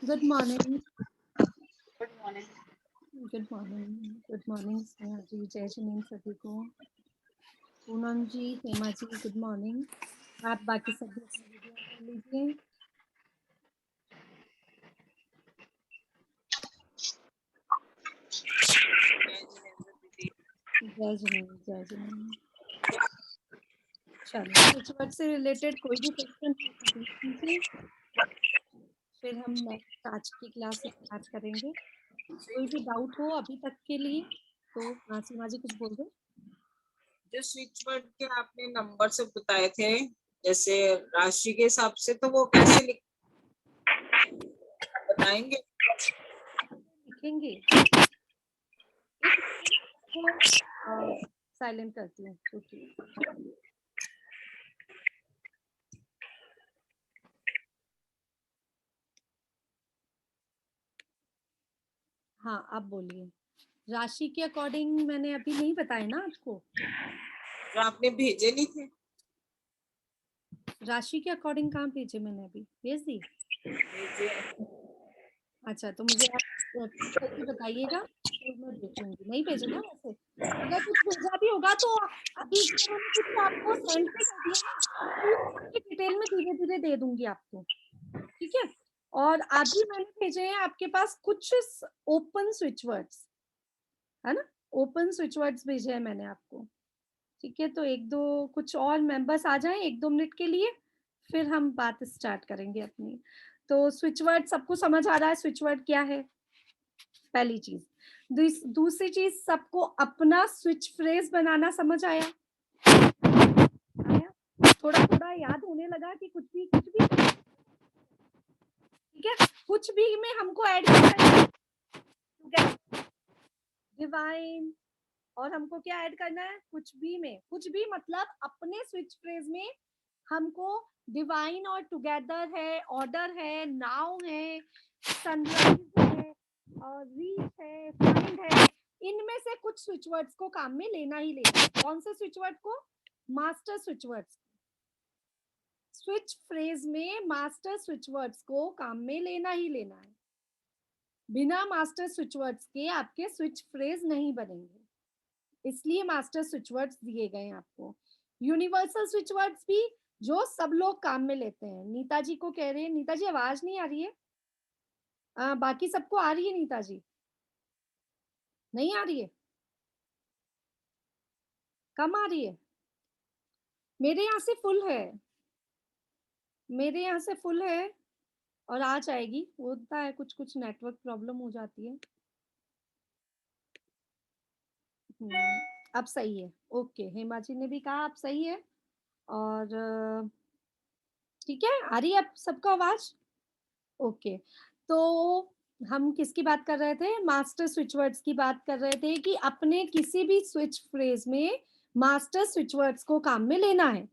Good morning. Good morning. Good morning. Good morning Sneha ji, जय जिनेन्द्र सभी को। Poonam ji, Hema ji, good morning. आप बाकी सब भी अपनी वीडियो कर लीजिए। जय जिनेन्द्र, जय जिनेन्द्र। चलो, स्विच वर्ड से रिलेटेड कोई भी क्वेश्चन है तो पूछ लीजिए, फिर हम नेक्स्ट आज की क्लास स्टार्ट करेंगे। कोई भी डाउट हो अभी तक के लिए तो सीमा जी कुछ बोल दो। जो स्विच वर्ड के आपने नंबर से बताए थे, जैसे राशि के हिसाब से, तो वो कैसे बताएंगे? लिखेंगे। एक साइलेंट करती हूँ, रुकिए। हाँ, आप बोलिए। राशि के अकॉर्डिंग मैंने अभी नहीं बताया ना आपको, जो आपने भेजे नहीं थे। राशि के अकॉर्डिंग कहाँ भेजे मैंने, अभी भेज दी। भेजे। अच्छा, तो मुझे आप करके बताइएगा, तो मैं भेजूंगी। नहीं भेजे ना वैसे, अगर कुछ भेजा भी होगा तो अभी मैंने कुछ आपको सेंड भी कर दिया ना, डिटेल में धीरे धीरे दे दूंगी आपको, ठीक है। और अभी मैंने भेजे हैं आपके पास कुछ ओपन स्विच वर्ड्स, है ना, ओपन स्विच वर्ड्स भेजे हैं मैंने आपको, ठीक है। तो एक दो कुछ और मेंबर्स आ जाएं 1-2 मिनट के लिए, फिर हम बात स्टार्ट करेंगे अपनी। तो स्विच वर्ड सबको समझ आ रहा है, स्विच वर्ड क्या है, पहली चीज। दूसरी चीज, सबको अपना स्विच फ्रेज बनाना समझ आया? थोड़ा थोड़ा याद होने लगा कि कुछ भी ठीक है, कुछ भी में हमको ऐड करना है डिवाइन, और हमको क्या ऐड करना है, कुछ भी में, कुछ भी मतलब अपने स्विच फ्रेज में हमको डिवाइन और टुगेदर है, ऑर्डर है, नाउ है, सनराइज है, और रीच है, फाइंड है, इनमें से कुछ स्विच वर्ड्स को काम में लेना ही लेना है। कौन से स्विच वर्ड को? Master switch words. Switch phrase में मास्टर स्विच वर्ड्स को काम में लेना ही लेना है। बिना मास्टर स्विच वर्ड्स के आपके स्विच फ्रेज नहीं बनेंगे, इसलिए मास्टर स्विच वर्ड्स दिए गए हैं आपको। यूनिवर्सल स्विच वर्ड्स भी जो सब लोग काम में लेते हैं। नीता जी को कह रहे हैं, नीता जी आवाज नहीं आ रही है? बाकी सबको आ रही है? नीता जी नहीं आ रही है, कम आ रही है? मेरे यहाँ से फुल है, मेरे यहाँ से फुल है, और आ जाएगी। होता है, कुछ कुछ नेटवर्क प्रॉब्लम हो जाती है। अब सही है, ओके। हेमा जी ने भी कहा अब सही है, और ठीक है, आ रही है अब सबको आवाज? ओके। तो हम किसकी बात कर रहे थे? मास्टर स्विच वर्ड्स की बात कर रहे थे कि अपने किसी भी स्विच फ्रेज में मास्टर स्विच वर्ड्स को काम में लेना है।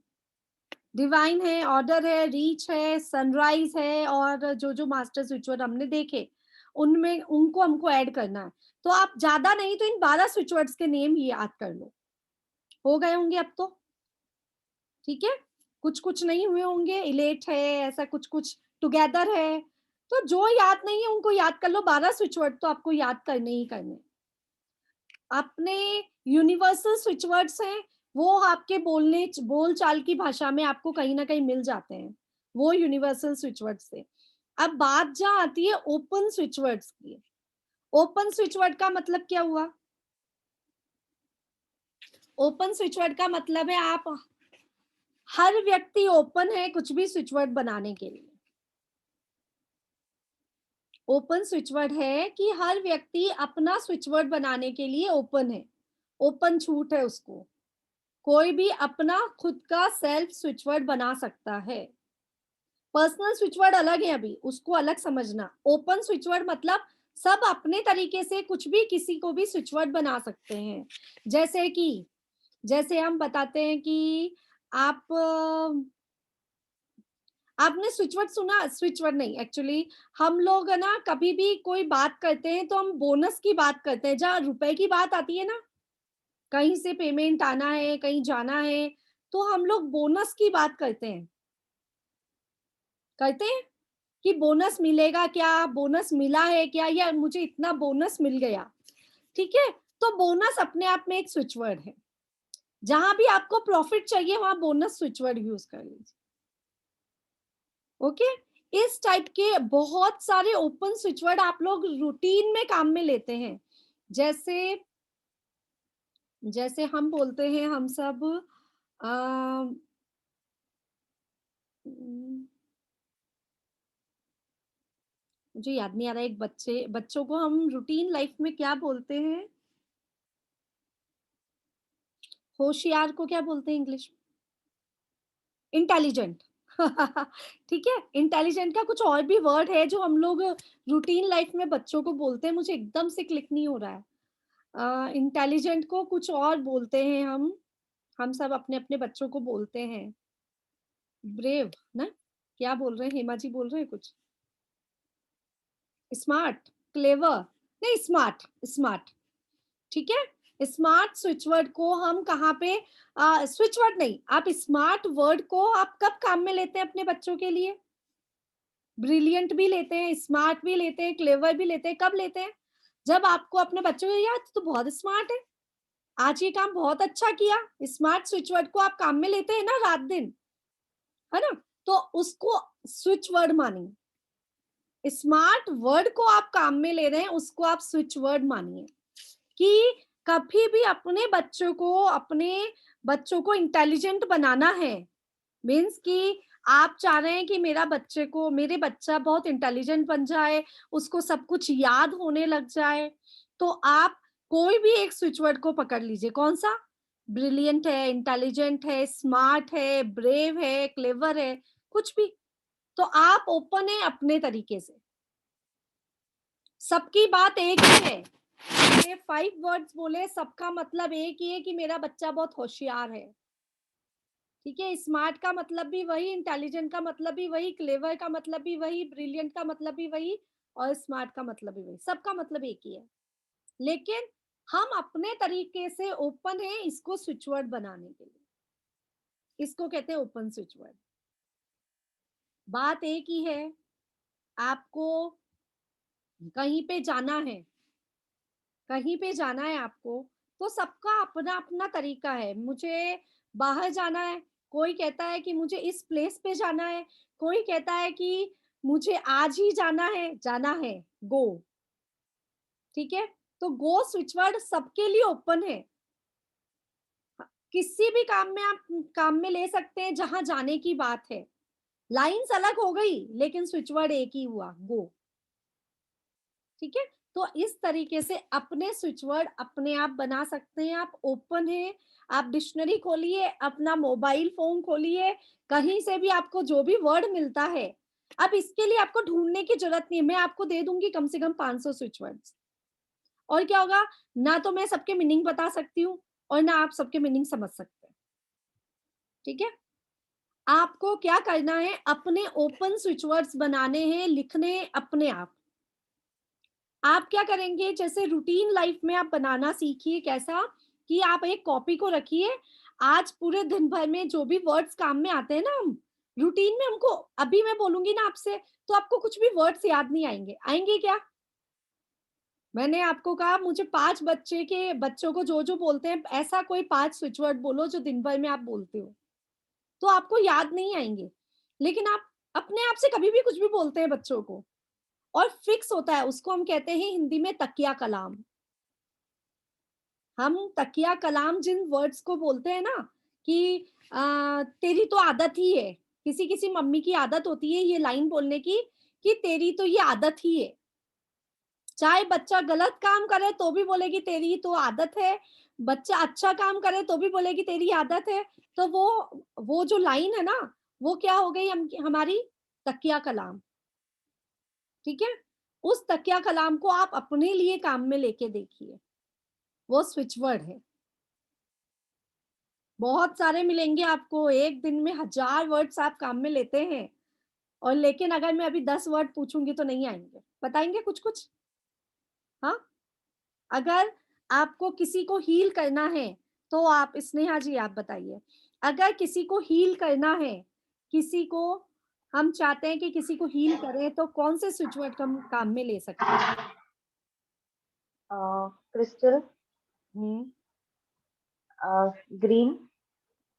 डिवाइन है, ऑर्डर है, रीच है, सनराइज है, और जो जो मास्टर स्विच वर्ड हमने देखे उनमें उनको हमको ऐड करना है। तो आप ज्यादा नहीं तो इन 12 स्विच वर्ड्स के नेम ही याद कर लो, हो गए होंगे अब तो, ठीक है। कुछ कुछ नहीं हुए होंगे, इलेट है, ऐसा कुछ कुछ, टुगेदर है। तो जो याद नहीं है उनको याद कर लो, 12 स्विच वर्ड तो आपको याद करने ही करने। अपने यूनिवर्सल स्विच वर्ड्स हैं, वो आपके बोलने बोल चाल की भाषा में आपको कहीं ना कहीं मिल जाते हैं, वो यूनिवर्सल स्विच वर्ड से। अब बात जहां आती है ओपन स्विच वर्ड्स की, ओपन स्विच वर्ड का मतलब क्या हुआ? ओपन स्विच वर्ड का मतलब है आप, हर व्यक्ति ओपन है कुछ भी स्विच वर्ड बनाने के लिए। ओपन स्विच वर्ड है कि हर व्यक्ति अपना स्विच वर्ड बनाने के लिए ओपन है, ओपन छूट है उसको, कोई भी अपना खुद का सेल्फ स्विच वर्ड बना सकता है। पर्सनल स्विच वर्ड अलग है, अभी उसको अलग समझना। ओपन स्विच वर्ड मतलब सब अपने तरीके से कुछ भी किसी को भी स्विच वर्ड बना सकते हैं। जैसे कि जैसे हम बताते हैं कि आप आपने स्विच वर्ड सुना, स्विच वर्ड नहीं एक्चुअली, हम लोग है ना कभी भी कोई बात करते हैं तो हम बोनस की बात करते हैं, जहाँ रुपए की बात आती है ना, कहीं से पेमेंट आना है, कहीं जाना है, तो हम लोग बोनस की बात करते हैं, करते हैं। कि बोनस मिलेगा क्या, बोनस मिला है क्या, या मुझे इतना बोनस मिल गया, ठीक है। तो बोनस अपने आप में एक स्विच वर्ड है। जहां भी आपको प्रॉफिट चाहिए वहां बोनस स्विच वर्ड यूज कर लीजिए। ओके, इस टाइप के बहुत सारे ओपन स्विच वर्ड आप लोग रूटीन में काम में लेते हैं। जैसे जैसे हम बोलते हैं, हम सब अम, मुझे याद नहीं आ रहा, एक बच्चों को हम रूटीन लाइफ में क्या बोलते हैं? होशियार को क्या बोलते हैं इंग्लिश में? इंटेलिजेंट। ठीक है, इंटेलिजेंट का कुछ और भी वर्ड है जो हम लोग रूटीन लाइफ में बच्चों को बोलते हैं, मुझे एकदम से क्लिक नहीं हो रहा है। इंटेलिजेंट को कुछ और बोलते हैं हम सब अपने अपने बच्चों को बोलते हैं। ब्रेव ना, क्या बोल रहे हैं, हेमा जी बोल रहे हैं कुछ? स्मार्ट, क्लेवर, नहीं स्मार्ट, स्मार्ट, ठीक है। स्मार्ट स्विच वर्ड को हम कहाँ पे, स्विच वर्ड नहीं, आप स्मार्ट वर्ड को आप कब काम में लेते हैं अपने बच्चों के लिए? ब्रिलियंट भी लेते हैं, स्मार्ट भी लेते हैं, क्लेवर भी लेते हैं। कब लेते हैं? जब आपको अपने बच्चों को, यार तू तो बहुत स्मार्ट है, आज ये काम बहुत अच्छा किया। स्मार्ट स्विच वर्ड को आप काम में लेते हैं ना रात दिन, है ना? तो उसको स्विच वर्ड मानिए। स्मार्ट वर्ड को आप काम में ले रहे हैं, उसको आप स्विच वर्ड मानिए। कि कभी भी अपने बच्चों को इंटेलिजेंट बनाना है, मीन्स कि आप चाह रहे हैं कि मेरे बच्चा बहुत इंटेलिजेंट बन जाए, उसको सब कुछ याद होने लग जाए, तो आप कोई भी एक स्विच वर्ड को पकड़ लीजिए। कौन सा? ब्रिलियंट है, इंटेलिजेंट है, स्मार्ट है, ब्रेव है, क्लेवर है, कुछ भी। तो आप ओपन है अपने तरीके से, सबकी बात एक ही है। ये 5 वर्ड्स बोले, सबका मतलब एक ही है कि मेरा बच्चा बहुत होशियार है, ठीक है। स्मार्ट का मतलब भी वही, इंटेलिजेंट का मतलब भी वही, क्लेवर का मतलब भी वही, ब्रिलियंट का मतलब भी वही, और स्मार्ट का मतलब भी वही, सबका मतलब एक ही है। लेकिन हम अपने तरीके से ओपन है इसको स्विच वर्ड बनाने के लिए, इसको कहते हैं ओपन स्विच वर्ड। बात एक ही है, आपको कहीं पे जाना है, कहीं पे जाना है आपको, तो सबका अपना अपना तरीका है। मुझे बाहर जाना है, कोई कहता है कि मुझे इस प्लेस पे जाना है, कोई कहता है कि मुझे आज ही जाना है, गो, ठीक है। तो गो स्विच वर्ड सबके लिए ओपन है। किसी भी काम में ले सकते हैं जहां जाने की बात है। लाइंस अलग हो गई लेकिन स्विच वर्ड एक ही हुआ, गो, ठीक है। तो इस तरीके से अपने स्विच वर्ड अपने आप बना सकते हैं, आप ओपन है। आप डिक्शनरी खोलिए, अपना मोबाइल फोन खोलिए, कहीं से भी आपको जो भी वर्ड मिलता है, अब इसके लिए आपको ढूंढने की जरूरत नहीं है, मैं आपको दे दूंगी कम से कम 500 स्विच वर्ड्स। और क्या होगा, ना तो मैं सबके मीनिंग बता सकती हूँ और ना आप सबके मीनिंग समझ सकते हैं, ठीक है। आपको क्या करना है, अपने ओपन स्विच वर्ड्स बनाने हैं, लिखने अपने आप क्या करेंगे, जैसे रूटीन लाइफ में आप बनाना सीखिए। कैसा? कि आप एक कॉपी को रखिए, आज पूरे दिन भर में जो भी वर्ड्स काम में आते हैं ना, हम रूटीन में, हमको अभी मैं बोलूंगी ना आपसे, तो आपको कुछ भी वर्ड्स याद नहीं आएंगे। आएंगे क्या? मैंने आपको कहा मुझे 5 बच्चों को जो जो बोलते हैं, ऐसा कोई 5 स्विच वर्ड बोलो जो दिन भर में आप बोलते हो, तो आपको याद नहीं आएंगे। लेकिन आप अपने आप से कभी भी कुछ भी बोलते हैं बच्चों को, और फिक्स होता है, उसको हम कहते हैं हिंदी में तकिया कलाम। हम तकिया कलाम जिन वर्ड्स को बोलते हैं ना, कि तेरी तो आदत ही है, किसी किसी मम्मी की आदत होती है ये लाइन बोलने की, कि तेरी तो ये आदत ही है। चाहे बच्चा गलत काम करे तो भी बोलेगी तेरी तो आदत है, बच्चा अच्छा काम करे तो भी बोलेगी तेरी आदत है। तो वो जो लाइन है ना, वो क्या हो गई, हमारी तकिया कलाम, ठीक है। उस तकिया कलाम को आप अपने लिए काम में लेके देखिए, वो स्विच वर्ड है। बहुत सारे मिलेंगे आपको, एक दिन में 1000 वर्ड्स आप काम में लेते हैं, और लेकिन अगर मैं अभी 10 वर्ड पूछूंगी तो नहीं आएंगे, बताएंगे कुछ कुछ? हाँ, अगर आपको किसी को हील करना है, तो आप, स्नेहा जी आप बताइए, अगर किसी को हील करना है, किसी को हम चाहते हैं कि किसी को हील करें, तो कौन से स्विच वर्ड काम में ले सकते हैं? क्रिस्टल, हम्म। ग्रीन।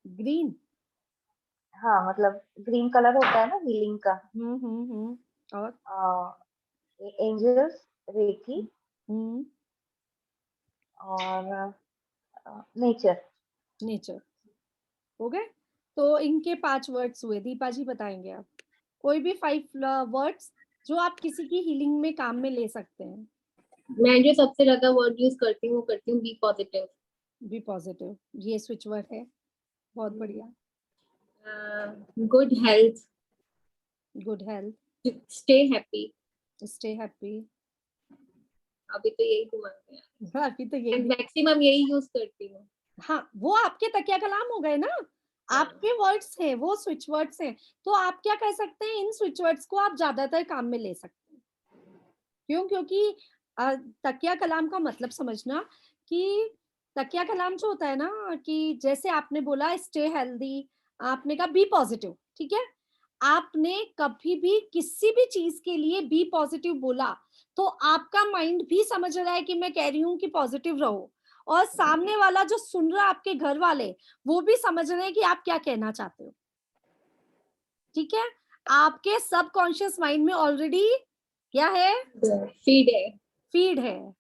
ग्रीन। हाँ, मतलब ग्रीन कलर होता है ना हीलिंग का। और एंजल्स, रेकी, हम्म। और नेचर। नेचर। हो गए। तो इनके 5 वर्ड्स हुए। दीपा जी बताएंगे आप कोई भी 5 वर्ड्स जो आप किसी की हीलिंग में काम में ले सकते हैं। मैं जो सबसे ज्यादा वर्ड यूज करती हूँ वो करती हूँ बी पॉजिटिव। बी पॉजिटिव, ये स्विच वर्ड है। बहुत बढ़िया। Good health, good health, stay happy. Stay happy. अभी तो यही दिमाग में है, अभी तो यही। मैक्सिमम यही यूज करती हूँ। हाँ, वो आपके तकिया कलाम हो गए ना, आपके वर्ड्स हैं, वो स्विच वर्ड्स हैं। तो आप क्या कह सकते हैं, इन स्विच वर्ड्स को आप ज्यादातर काम में ले सकते हैं। क्यों? क्योंकि तकिया कलाम का मतलब समझना कि तकिया कलाम जो होता है ना, कि जैसे आपने बोला स्टे हेल्दी, आपने कहा बी पॉजिटिव, ठीक है। आपने कभी भी किसी भी चीज के लिए बी पॉजिटिव बोला, तो आपका माइंड भी समझ रहा है कि मैं कह रही हूं कि पॉजिटिव रहो, और सामने वाला जो सुन रहा है, आपके घर वाले, वो भी समझ रहे हैं कि आप क्या कहना चाहते हो। ठीक है। आपके सबकॉन्शियस माइंड में ऑलरेडी क्या है? फीड है। फीड है।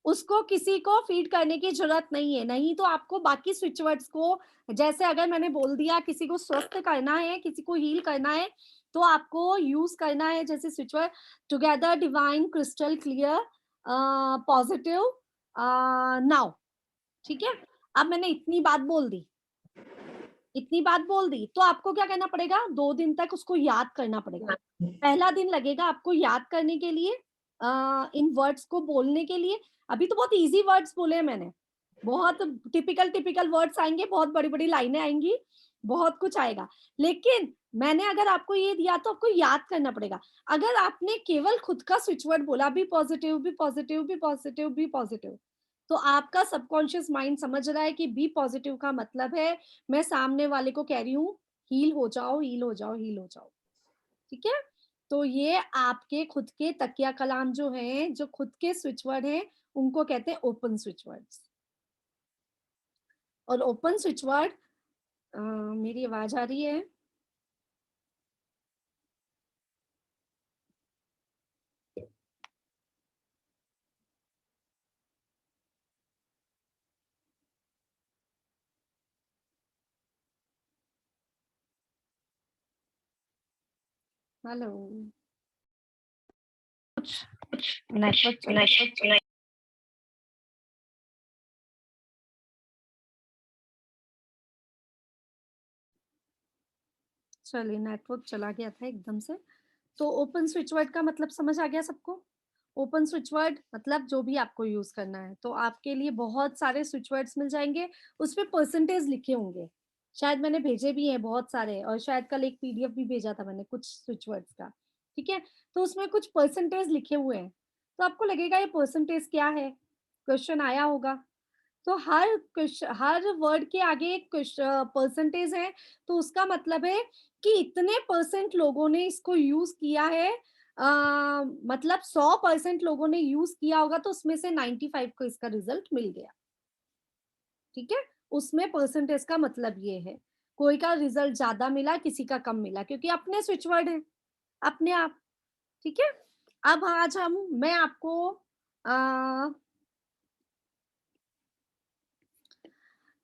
उसको किसी को फीड करने की जरूरत नहीं है। नहीं तो आपको बाकी स्विच वर्ड्स को, जैसे अगर मैंने बोल दिया किसी को स्वस्थ करना है, किसी को हील करना है, तो आपको यूज करना है जैसे switch word together, divine, crystal clear, positive, now. ठीक है। अब मैंने इतनी बात बोल दी, तो आपको क्या करना पड़ेगा? 2 दिन तक उसको याद करना पड़ेगा। पहला दिन लगेगा आपको याद करने के लिए, इन वर्ड्स को बोलने के लिए। अभी तो बहुत इजी वर्ड्स बोले हैं मैंने, बहुत टिपिकल वर्ड्स आएंगे, बहुत बड़ी बड़ी लाइनें आएंगी, बहुत कुछ आएगा। लेकिन मैंने अगर आपको ये दिया तो आपको याद करना पड़ेगा। अगर आपने केवल खुद का स्विच वर्ड बोला, be positive, be positive, be positive, be positive, तो आपका सबकॉन्शियस माइंड समझ रहा है कि बी पॉजिटिव का मतलब है मैं सामने वाले को कह रही हूँ हील हो जाओ, हील हो जाओ, हील हो जाओ। ठीक है। तो ये आपके खुद के तकिया कलाम जो हैं, जो खुद के स्विच वर्ड हैं, उनको कहते हैं ओपन स्विच वर्ड्स। और ओपन स्विच वर्ड, मेरी आवाज आ रही है? हेलो, नेटवर्क चलिए, नेटवर्क चला गया था एकदम से। तो ओपन स्विच वर्ड का मतलब समझ आ गया सबको? ओपन स्विच वर्ड मतलब जो भी आपको यूज करना है, तो आपके लिए बहुत सारे स्विच वर्ड्स मिल जाएंगे। उसपे परसेंटेज लिखे होंगे, शायद मैंने भेजे भी हैं बहुत सारे, और शायद कल एक पीडीएफ भी भेजा था मैंने कुछ स्विच वर्ड्स का। ठीक है। तो उसमें कुछ परसेंटेज लिखे हुए हैं, तो आपको लगेगा ये परसेंटेज क्या है, क्वेश्चन आया होगा। तो हर वर्ड के आगे एक परसेंटेज है, तो उसका मतलब है कि इतने परसेंट लोगों ने इसको यूज किया है। मतलब 100% लोगों ने यूज किया होगा, तो उसमें से 95 को इसका रिजल्ट मिल गया। ठीक है। उसमें परसेंटेज का मतलब ये है, कोई का रिजल्ट ज्यादा मिला, किसी का कम मिला, क्योंकि अपने स्विच वर्ड है अपने आप। ठीक है। अब आज मैं आपको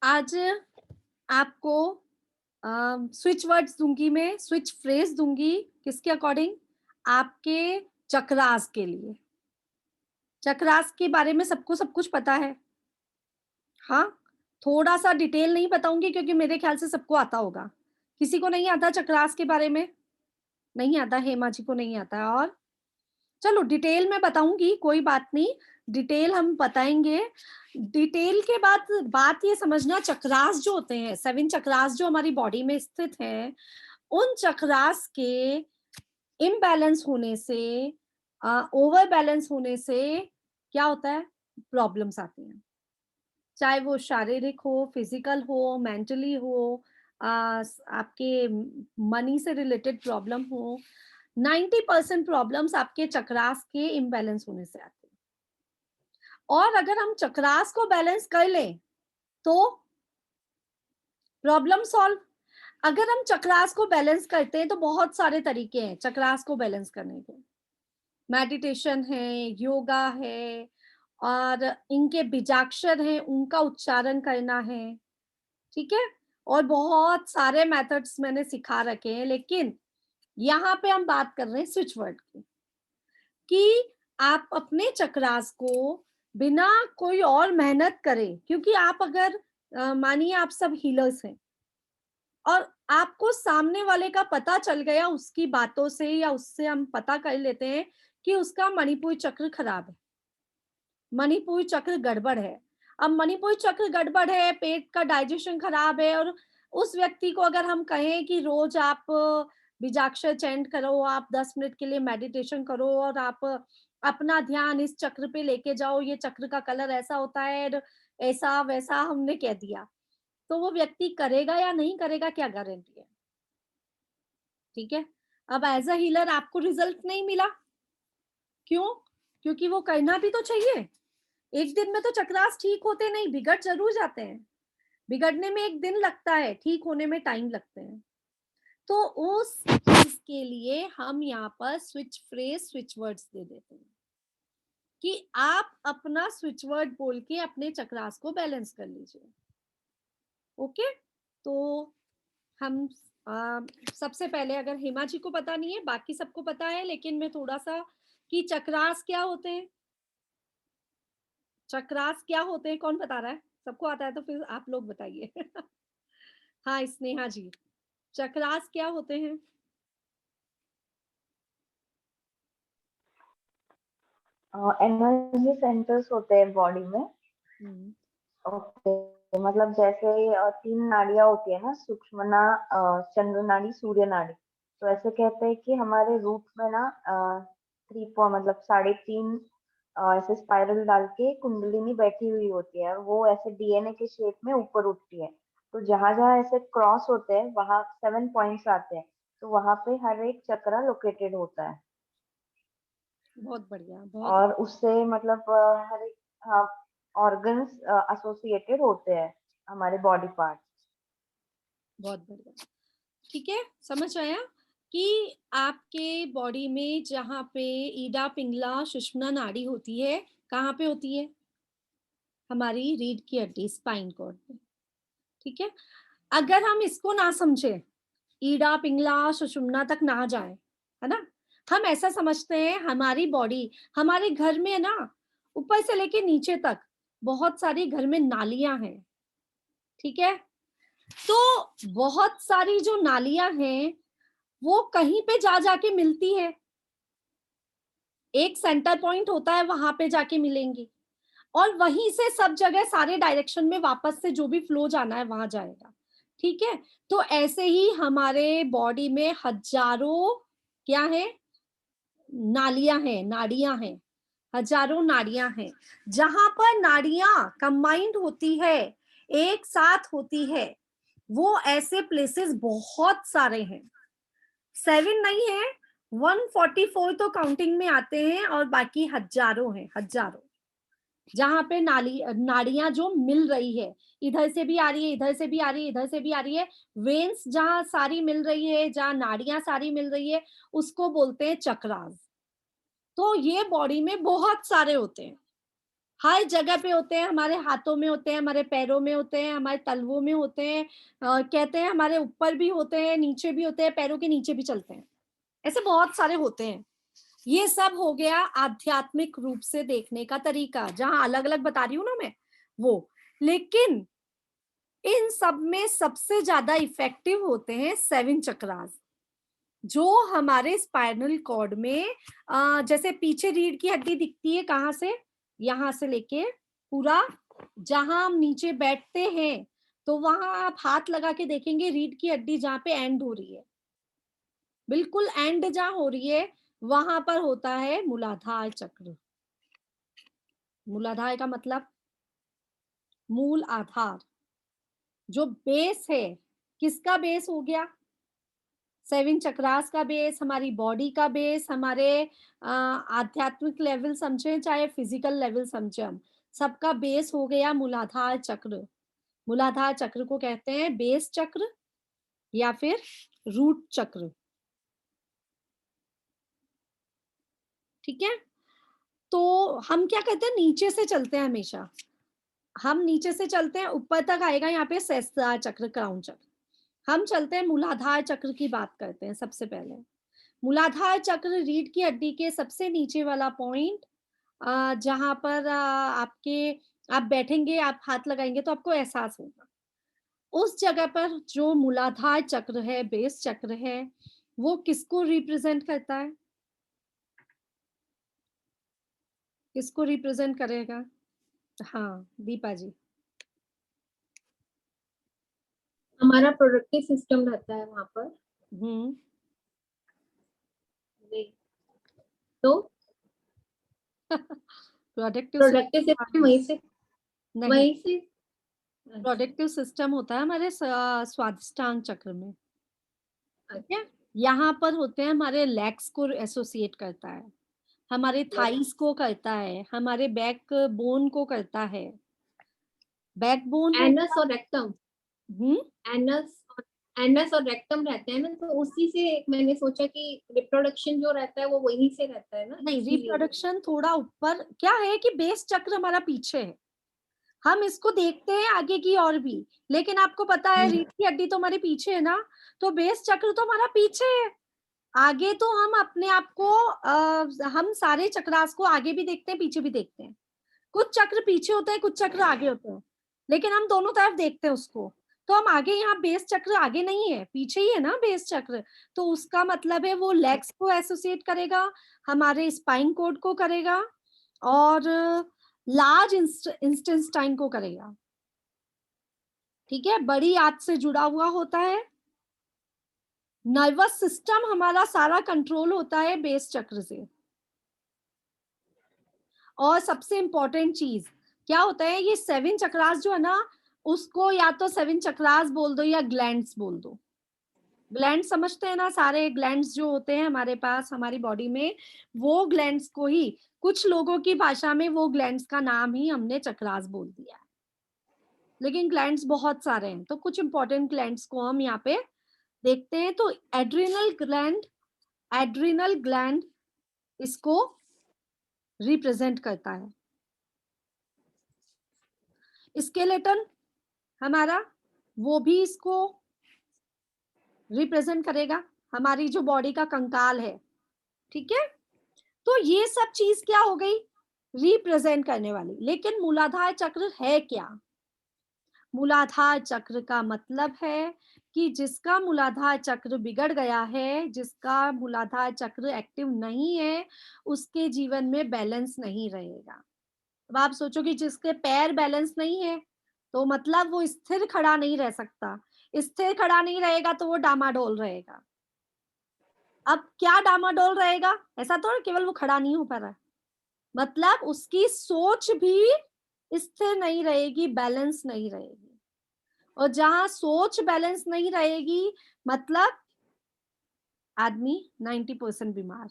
आज आपको स्विच वर्ड्स दूंगी, मैं स्विच फ्रेज दूंगी। किसके अकॉर्डिंग? आपके चक्रास के लिए। चक्रास के बारे में सबको सब कुछ पता है? हाँ। थोड़ा सा डिटेल नहीं बताऊंगी, क्योंकि मेरे ख्याल से सबको आता होगा। किसी को नहीं आता चक्रास के बारे में? नहीं आता, हेमा जी को नहीं आता। और चलो डिटेल में बताऊंगी, कोई बात नहीं, डिटेल हम बताएंगे। डिटेल के बाद बात ये समझना, चक्रास जो होते हैं, 7 चक्रास जो हमारी बॉडी में स्थित हैं, उन चक्रास के इम्बैलेंस होने से, ओवर बैलेंस होने से क्या होता है? प्रॉब्लम्स आती हैं। चाहे वो शारीरिक हो, फिजिकल हो, मेंटली हो, आपके मनी से रिलेटेड प्रॉब्लम हो, 90% प्रॉब्लम्स आपके चक्रास के इम्बैलेंस होने से आते हैं। और अगर हम चक्रास को बैलेंस कर लें तो प्रॉब्लम सॉल्व। अगर हम चक्रास को बैलेंस करते हैं तो बहुत सारे तरीके हैं चक्रास को बैलेंस करने के। मेडिटेशन है, योगा है, और इनके बीजाक्षर हैं उनका उच्चारण करना है, ठीक है। और बहुत सारे मेथड्स मैंने सिखा रखे हैं, लेकिन यहाँ पे हम बात कर रहे हैं स्विच वर्ड की, कि आप अपने चक्रास को बिना कोई और मेहनत करे, क्योंकि आप अगर मानिए आप सब हीलर्स हैं और आपको सामने वाले का पता चल गया उसकी बातों से, या उससे हम पता कर लेते हैं कि उसका मणिपुर चक्र खराब है, मणिपुर चक्र गड़बड़ है। अब मणिपुर चक्र गड़बड़ है, पेट का डाइजेशन खराब है, और उस व्यक्ति को अगर हम कहें कि रोज आप बीजाक्षर चैंट करो, आप 10 मिनट के लिए मेडिटेशन करो और आप अपना ध्यान इस चक्र पे लेके जाओ, ये चक्र का कलर ऐसा होता है, ऐसा वैसा हमने कह दिया, तो वो व्यक्ति करेगा या नहीं करेगा, क्या गारंटी है, ठीक है। अब एज अ हीलर आपको रिजल्ट नहीं मिला, क्यों? क्योंकि वो करना भी तो चाहिए। एक दिन में तो चक्रास ठीक होते नहीं, बिगड़ जरूर जाते हैं, बिगड़ने में एक दिन लगता है, ठीक होने में टाइम लगते हैं। तो उस चीज के लिए हम यहाँ पर स्विच फ्रेज, स्विच वर्ड्स दे देते हैं कि आप अपना स्विच वर्ड बोल के अपने चक्रास को बैलेंस कर लीजिए। ओके, तो हम सबसे पहले, अगर हेमा जी को पता नहीं है, बाकी सबको पता है, लेकिन मैं थोड़ा सा कि चक्रास क्या होते हैं, चक्रास क्या होते हैं, कौन बता रहा है? सबको आता है तो फिर आप लोग बताइए। हाँ स्नेहा जी, चक्रास क्या होते हैं? एनर्जी सेंटर्स होते हैं बॉडी में। हम्म, ओके, मतलब जैसे 3 नाड़ियां होती है ना, सुषुम्ना, चंद्र नाड़ी, सूर्य नाड़ी। तो ऐसे कहते हैं कि हमारे रूट में ना 3 मतलब 3.5 ऐसे स्पाइरल डाल के कुंडलिनी बैठी हुई होती है, और वो ऐसे डीएनए के शेप में ऊपर उठती है। तो जहां जहां ऐसे क्रॉस होते हैं वहां 7 पॉइंट्स आते हैं, तो वहां पे हर एक चक्रा लोकेटेड होता है। बहुत बढ़िया, बहुत और उससे मतलब हर एक, हाँ, ऑर्गन्स एसोसिएटेड होते हैं, हमारे बॉडी पार्ट। बहुत बढ़िया, ठीक है। समझ आया कि आपके बॉडी में जहाँ पे ईडा पिंगला सुषुम्ना नाड़ी होती है, कहाँ पे होती है? हमारी रीढ़ की हड्डी, स्पाइन कॉर्ड में, ठीक है। अगर हम इसको ना समझे, ईडा पिंगला सुषुम्ना तक ना जाए, है ना, हम ऐसा समझते हैं हमारी बॉडी, हमारे घर में ना ऊपर से लेके नीचे तक बहुत सारी घर में नालियां हैं, ठीक है। तो बहुत सारी जो नालियां हैं वो कहीं पे जा जाके मिलती है, एक सेंटर पॉइंट होता है, वहां पे जाके मिलेंगी, और वहीं से सब जगह सारे डायरेक्शन में वापस से जो भी फ्लो जाना है वहां जाएगा, ठीक है। तो ऐसे ही हमारे बॉडी में हजारों, क्या है, नालियां हैं, नाड़ियां हैं, हजारों नाड़ियां हैं। जहां पर नाड़ियां कंबाइंड होती है, एक साथ होती है, वो ऐसे प्लेसेस बहुत सारे हैं, 7 नहीं है, 144 तो काउंटिंग में आते हैं, और बाकी हजारों हैं, हजारों, जहां पे नाड़ियां जो मिल रही है, इधर से भी आ रही है, इधर से भी आ रही है, इधर से भी आ रही है, वेन्स जहां सारी मिल रही है, जहां नाड़ियां सारी मिल रही है, उसको बोलते हैं चक्रास। तो ये बॉडी में बहुत सारे होते हैं, हर जगह पे होते हैं, हमारे हाथों में होते हैं, हमारे पैरों में होते हैं, हमारे तलवों में होते हैं, कहते हैं हमारे ऊपर भी होते हैं, नीचे भी होते हैं, पैरों के नीचे भी चलते हैं, ऐसे बहुत सारे होते हैं। ये सब हो गया आध्यात्मिक रूप से देखने का तरीका, जहां अलग अलग बता रही हूं ना मैं वो, लेकिन इन सब में सबसे ज्यादा इफेक्टिव होते हैं 7 चक्रास, जो हमारे स्पाइनल कॉर्ड में, जैसे पीछे रीढ़ की हड्डी दिखती है, कहाँ से, यहां से लेके पूरा, जहां हम नीचे बैठते हैं, तो वहां आप हाथ लगा के देखेंगे, रीढ़ की हड्डी जहां पे एंड हो रही है, बिल्कुल एंड जहां हो रही है, वहां पर होता है मूलाधार चक्र। मूलाधार का मतलब मूल आधार, जो बेस है, किसका बेस हो गया? 7 चक्रास का बेस, हमारी बॉडी का बेस, हमारे आध्यात्मिक लेवल समझे चाहे फिजिकल लेवल समझे, हम सबका बेस हो गया मूलाधार चक्र। मूलाधार चक्र को कहते हैं बेस चक्र या फिर रूट चक्र। ठीक है, तो हम क्या कहते हैं, नीचे से चलते हैं हमेशा। हम नीचे से चलते हैं, ऊपर तक आएगा यहाँ पे सहस्त्रार चक्र, क्राउन चक्र। हम चलते हैं मूलाधार चक्र की बात करते हैं सबसे पहले। मूलाधार चक्र रीढ़ की हड्डी के सबसे नीचे वाला पॉइंट, जहां पर आपके आप बैठेंगे, आप हाथ लगाएंगे तो आपको एहसास होगा। उस जगह पर जो मूलाधार चक्र है, बेस चक्र है, वो किसको रिप्रेजेंट करता है? किसको रिप्रेजेंट करेगा? हाँ दीपा जी। हमारा प्रोडक्टिव सिस्टम रहता है वहां पर। तो प्रोडक्टिव प्रोडक्टिव सिस्टम वहीं से नहीं, प्रोडक्टिव सिस्टम होता है हमारे स्वादिष्टांग चक्र में। ठीक है, यहाँ पर होते हैं हमारे लेग्स को एसोसिएट करता है, हमारे थाइस को करता है, हमारे बैक बोन को करता है। बैकबोन एनस और रेक्टम, हम्म, एनस और रेक्टम रहते हैं ना, तो उसी से मैंने सोचा कि रिप्रोडक्शन जो रहता है वो वहीं से रहता है ना। नहीं, रिप्रोडक्शन थोड़ा ऊपर, क्या है कि बेस चक्र हमारा पीछे है, हम इसको देखते हैं आगे की और भी, लेकिन आपको पता है रीढ़ की हड्डी तो हमारे पीछे है ना, तो बेस चक्र तो हमारा पीछे है। आगे तो हम अपने आप को हम सारे चक्रास को आगे भी देखते हैं, पीछे भी देखते हैं। कुछ चक्र पीछे होते हैं, कुछ चक्र आगे होते हैं, लेकिन हम दोनों तरफ देखते हैं उसको। तो हम आगे, यहाँ बेस चक्र आगे नहीं है, पीछे ही है ना बेस चक्र, तो उसका मतलब है वो लेग्स को एसोसिएट करेगा, हमारे स्पाइन कोड को करेगा, और लार्ज इंटेस्टाइन को करेगा। ठीक है, बड़ी आंत से जुड़ा हुआ होता है। नर्वस सिस्टम हमारा सारा कंट्रोल होता है बेस चक्र से। और सबसे इंपॉर्टेंट चीज क्या होता है, ये 7 चक्रास जो है ना, उसको या तो 7 चक्रास बोल दो या ग्लैंड्स बोल दो। ग्लैंड समझते हैं ना, सारे ग्लैंड्स जो होते हैं हमारे पास हमारी बॉडी में, वो ग्लैंड्स को ही, कुछ लोगों की भाषा में वो ग्लैंड्स का नाम ही हमने चक्रास बोल दिया है, लेकिन ग्लैंड्स बहुत सारे हैं। तो कुछ इंपॉर्टेंट ग्लैंड्स को हम यहाँ पे देखते हैं। तो एड्रिनल ग्लैंड इसको रिप्रेजेंट करता है। स्केलेटन हमारा, वो भी इसको रिप्रेजेंट करेगा, हमारी जो बॉडी का कंकाल है। ठीक है, तो ये सब चीज क्या हो गई, रिप्रेजेंट करने वाली। लेकिन मूलाधार चक्र है क्या? मूलाधार चक्र का मतलब है कि जिसका मूलाधार चक्र बिगड़ गया है, जिसका मूलाधार चक्र एक्टिव नहीं है, उसके जीवन में बैलेंस नहीं रहेगा। अब आप सोचो कि जिसके पैर बैलेंस नहीं है, तो मतलब वो स्थिर खड़ा नहीं रह सकता। स्थिर खड़ा नहीं रहेगा तो वो डामाडोल रहेगा। अब क्या डामाडोल रहेगा, ऐसा तो केवल वो खड़ा नहीं हो पा रहा है, मतलब उसकी सोच भी स्थिर नहीं रहेगी, बैलेंस नहीं रहेगी। और जहां सोच बैलेंस नहीं रहेगी, मतलब आदमी 90% बीमार।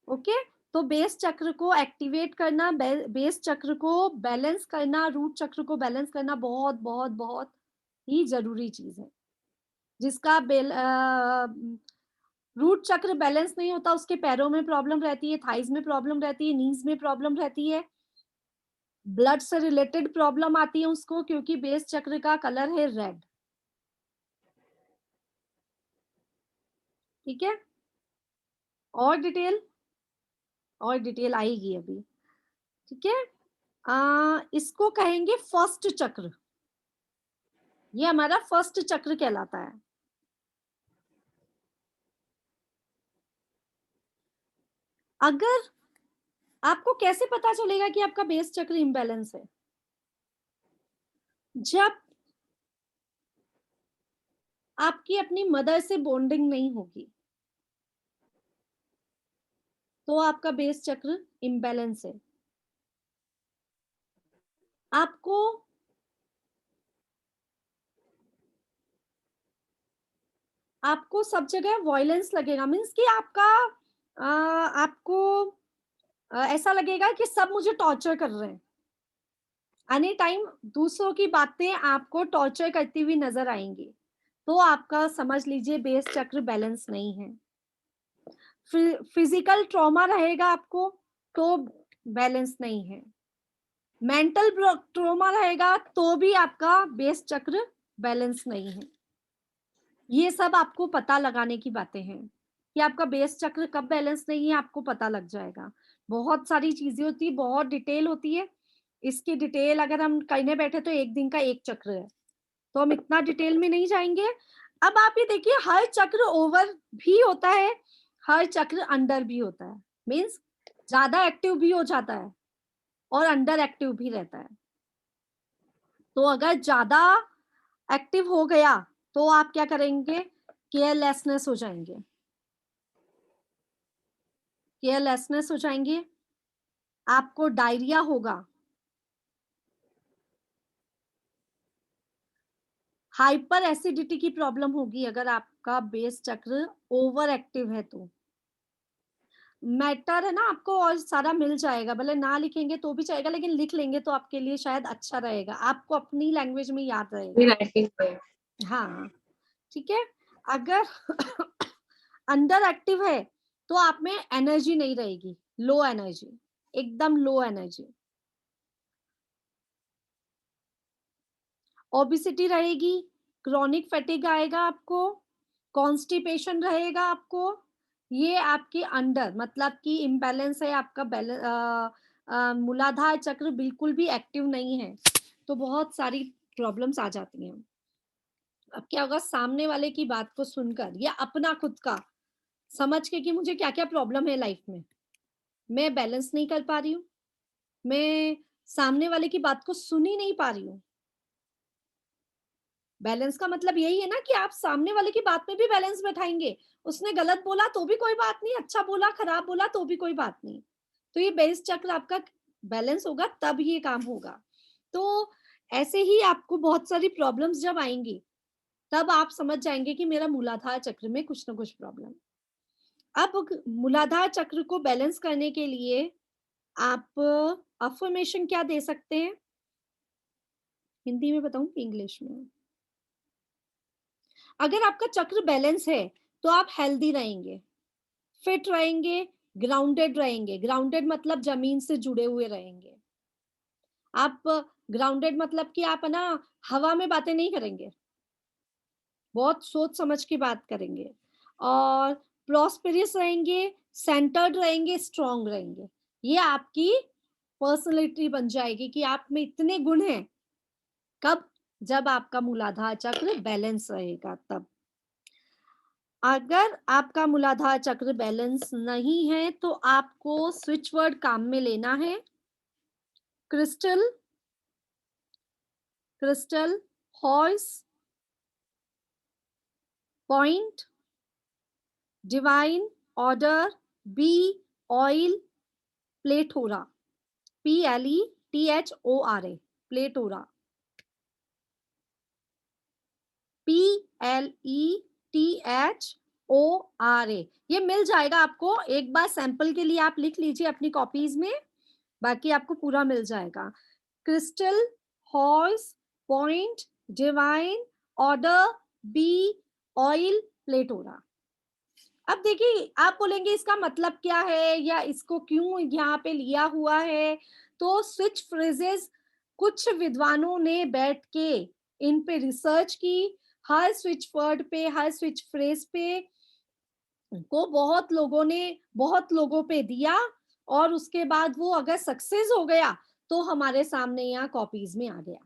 ओके, तो बेस चक्र को एक्टिवेट करना, बेस चक्र को बैलेंस करना, रूट चक्र को बैलेंस करना बहुत बहुत बहुत ही जरूरी चीज है। जिसका रूट चक्र बैलेंस नहीं होता, उसके पैरों में प्रॉब्लम रहती है, थाइज में प्रॉब्लम रहती है, नीज में प्रॉब्लम रहती है, ब्लड से रिलेटेड प्रॉब्लम आती है उसको, क्योंकि बेस चक्र का कलर है रेड। ठीक है, और डिटेल आएगी अभी। ठीक है, इसको कहेंगे फर्स्ट चक्र, ये हमारा फर्स्ट चक्र कहलाता है। अगर आपको कैसे पता चलेगा कि आपका बेस चक्र इम्बैलेंस है? जब आपकी अपनी मदर से बॉन्डिंग नहीं होगी, तो आपका बेस चक्र इम्बैलेंस है। आपको आपको सब जगह वॉयलेंस लगेगा, मीन्स कि आपका आपको ऐसा लगेगा कि सब मुझे टॉर्चर कर रहे हैं। एनी टाइम दूसरों की बातें आपको टॉर्चर करती हुई नजर आएंगी, तो आपका समझ लीजिए बेस चक्र बैलेंस नहीं है। फिजिकल ट्रॉमा रहेगा आपको तो बैलेंस नहीं है। मेंटल ट्रॉमा रहेगा तो भी आपका बेस चक्र बैलेंस नहीं है। ये सब आपको पता लगाने की बातें हैं कि आपका बेस चक्र कब बैलेंस नहीं है, आपको पता लग जाएगा। बहुत सारी चीजें होती है, बहुत डिटेल होती है। इसकी डिटेल अगर हम करने बैठे तो एक दिन का एक चक्र है, तो हम इतना डिटेल में नहीं जाएंगे। अब आप ये देखिए, हर चक्र ओवर भी होता है, हर चक्र अंडर भी होता है, मीन्स ज्यादा एक्टिव भी हो जाता है और अंडर एक्टिव भी रहता है। तो अगर ज्यादा एक्टिव हो गया तो आप क्या करेंगे, केयरलेसनेस हो जाएंगे, केयरलेसनेस हो जाएंगे, आपको डायरिया होगा, हाइपर एसिडिटी की प्रॉब्लम होगी अगर आपका बेस चक्र ओवर एक्टिव है। तो मैटर है ना, आपको और सारा मिल जाएगा, भले ना लिखेंगे तो भी चलेगा, लेकिन लिख लेंगे तो आपके लिए शायद अच्छा रहेगा, आपको अपनी लैंग्वेज में याद रहेगा। राइटिंग पे हाँ, ठीक है। अगर अंडर एक्टिव है तो आप में एनर्जी नहीं रहेगी, लो एनर्जी, एकदम लो एनर्जी। ओबिसिटी रहेगी, क्रॉनिक फैटिग आएगा आपको, कॉन्स्टिपेशन रहेगा आपको। ये आपके अंडर, मतलब कि इम्बैलेंस है आपका, मूलाधार चक्र बिल्कुल भी एक्टिव नहीं है, तो बहुत सारी प्रॉब्लम्स आ जाती हैं। अब क्या होगा, सामने वाले की बात को सुनकर या अपना खुद का समझ के कि मुझे क्या क्या प्रॉब्लम है लाइफ में, मैं बैलेंस नहीं कर पा रही हूँ, मैं सामने वाले की बात को सुन ही नहीं पा रही हूँ। बैलेंस का मतलब यही है ना कि आप सामने वाले की बात में भी बैलेंस बैठाएंगे। उसने गलत बोला तो भी कोई बात नहीं, अच्छा बोला खराब बोला तो भी कोई बात नहीं। तो ये बेस चक्र आपका बैलेंस होगा तब ये काम होगा। तो ऐसे ही आपको बहुत सारी प्रॉब्लम्स जब आएंगी तब आप समझ जाएंगे कि मेरा मूलाधार चक्र में कुछ ना कुछ प्रॉब्लम। अब मूलाधार चक्र को बैलेंस करने के लिए आप अफर्मेशन क्या दे सकते हैं, हिंदी में बताऊं कि इंग्लिश में? अगर आपका चक्र बैलेंस है तो आप हेल्दी रहेंगे, फिट रहेंगे, ग्राउंडेड रहेंगे। ग्राउंडेड मतलब जमीन से जुड़े हुए रहेंगे। आप ग्राउंडेड मतलब कि आप ना हवा में बातें नहीं करेंगे, बहुत सोच समझ के बात करेंगे, और प्रॉस्पेरियस रहेंगे, सेंटर्ड रहेंगे, स्ट्रांग रहेंगे। ये आपकी पर्सनैलिटी बन जाएगी कि आप में इतने गुण हैं। कब? जब आपका मूलाधार चक्र बैलेंस रहेगा तब। अगर आपका मूलाधार चक्र बैलेंस नहीं है तो आपको स्विच वर्ड काम में लेना है। Crystal, crystal, horse, point, divine, order, bee, oil, plethora, PLETHORA, plethora, PLETHORA। ये मिल जाएगा आपको, एक बार सैंपल के लिए आप लिख लीजिए अपनी कॉपीज में, बाकी आपको पूरा मिल जाएगा। Crystal, horse, point, divine, order, bee, oil, plethora. अब देखिए, आप बोलेंगे इसका मतलब क्या है या इसको क्यों यहाँ पे लिया हुआ है। तो स्विच फ्रेजेस कुछ विद्वानों ने बैठ के इन पे रिसर्च की, हर स्विच वर्ड पे, हर स्विच फ्रेज पे को बहुत लोगों ने बहुत लोगों पे दिया, और उसके बाद वो अगर सक्सेस हो गया तो हमारे सामने यहाँ कॉपीज में आ गया।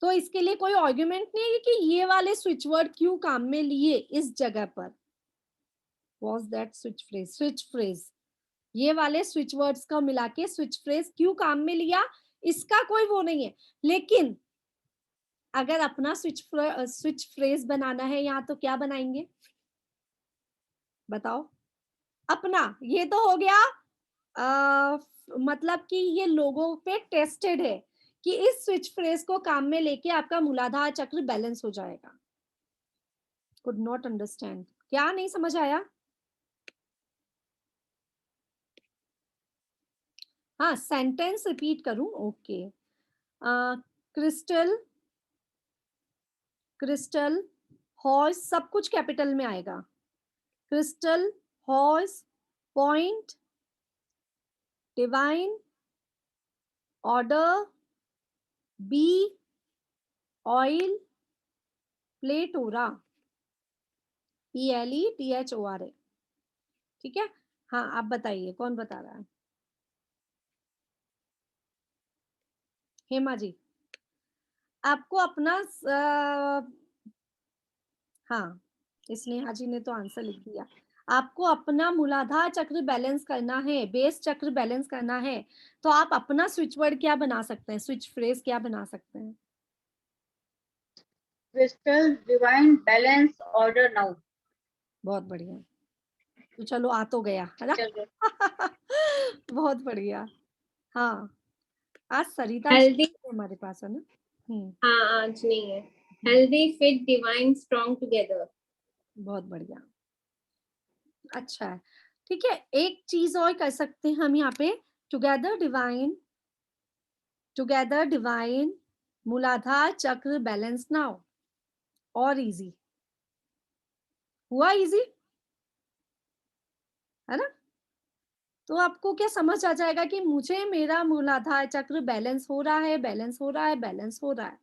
तो इसके लिए कोई आर्ग्यूमेंट नहीं है कि ये वाले स्विच वर्ड क्यों काम में लिए इस जगह पर। Was that switch phrase? Switch phrase, ये वाले स्विच वर्ड्स का मिला के स्विच फ्रेज क्यों काम में लिया, इसका कोई वो नहीं है। लेकिन अगर अपना स्विच फ्रेज बनाना है यहाँ तो क्या बनाएंगे, बताओ? अपना, ये तो हो गया मतलब कि ये लोगों पे टेस्टेड है कि इस स्विच फ्रेज को काम में लेके आपका मूलाधार चक्र बैलेंस हो जाएगा। कुड नॉट अंडरस्टैंड, क्या नहीं समझ आया? हाँ, सेंटेंस रिपीट करूं? ओके। क्रिस्टल, क्रिस्टल, हॉर्स, सब कुछ कैपिटल में आएगा। Crystal, horse, point, divine, order, bee, oil, plethora, PLETHORA। ठीक है। हाँ, आप बताइए कौन बता रहा है? हेमा जी, आपको अपना हाँ, स्नेहा जी ने तो आंसर लिख दिया। आपको अपना मूलाधार चक्र बैलेंस करना है, बेस चक्र बैलेंस करना है, तो आप अपना स्विच वर्ड क्या बना सकते हैं, स्विच फ्रेज क्या बना सकते हैं? Crystal, divine, balance, order, now. बहुत बढ़िया। तो चलो, आ तो गया है ना। चलो। बहुत बढ़िया। हाँ, आज सरिता हेल्दी, हमारे पास है ना। हाँ आज नहीं है। Healthy, fit, divine, strong together. बहुत बढ़िया, अच्छा है। ठीक है, एक चीज और कर सकते हैं हम यहाँ पे, टुगेदर डिवाइन, टुगेदर डिवाइन, मूलाधार चक्र बैलेंस नाउ। और इजी हुआ, इजी है ना। तो आपको क्या समझ आ जाएगा कि मुझे मेरा मूलाधार चक्र बैलेंस हो रहा है, बैलेंस हो रहा है, बैलेंस हो रहा है।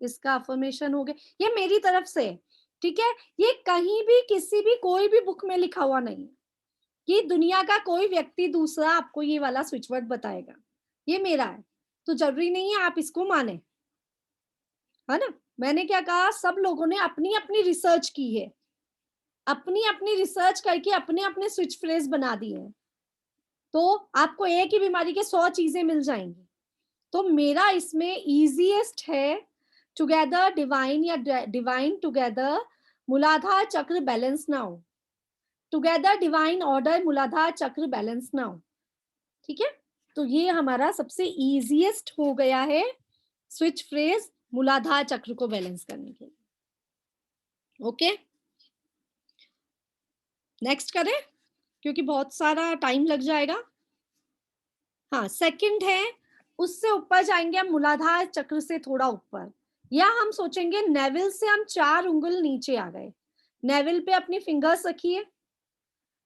इसका अफर्मेशन हो गया, ये मेरी तरफ से। ठीक है, ये कहीं भी किसी भी कोई भी बुक में लिखा हुआ नहीं है कि दुनिया का कोई व्यक्ति दूसरा आपको ये वाला स्विच वर्ड बताएगा, ये मेरा है। तो जरूरी नहीं है आप इसको माने, है ना। मैंने क्या कहा, सब लोगों ने अपनी अपनी रिसर्च की है, अपनी अपनी रिसर्च करके अपने अपने स्विच फ्रेज बना दिए हैं। तो आपको एक ही बीमारी के 100 चीजें मिल जाएंगी। तो मेरा इसमें इजीएस्ट है टुगेदर डिवाइन या डिवाइन टुगेदर मूलाधार चक्र balance now, together divine order मूलाधार चक्र बैलेंस नाउ। ठीक है, तो ये हमारा सबसे इजीएस्ट हो गया है स्विच फ्रेज मूलाधार चक्र को बैलेंस करने के लिए। ओके, नेक्स्ट करें क्योंकि बहुत सारा टाइम लग जाएगा। हाँ, सेकंड है, उससे ऊपर जाएंगे हम मूलाधार चक्र से थोड़ा ऊपर, या हम सोचेंगे नेविल से हम 4 उंगल नीचे आ गए। नेविल पे अपनी फिंगर्स रखिए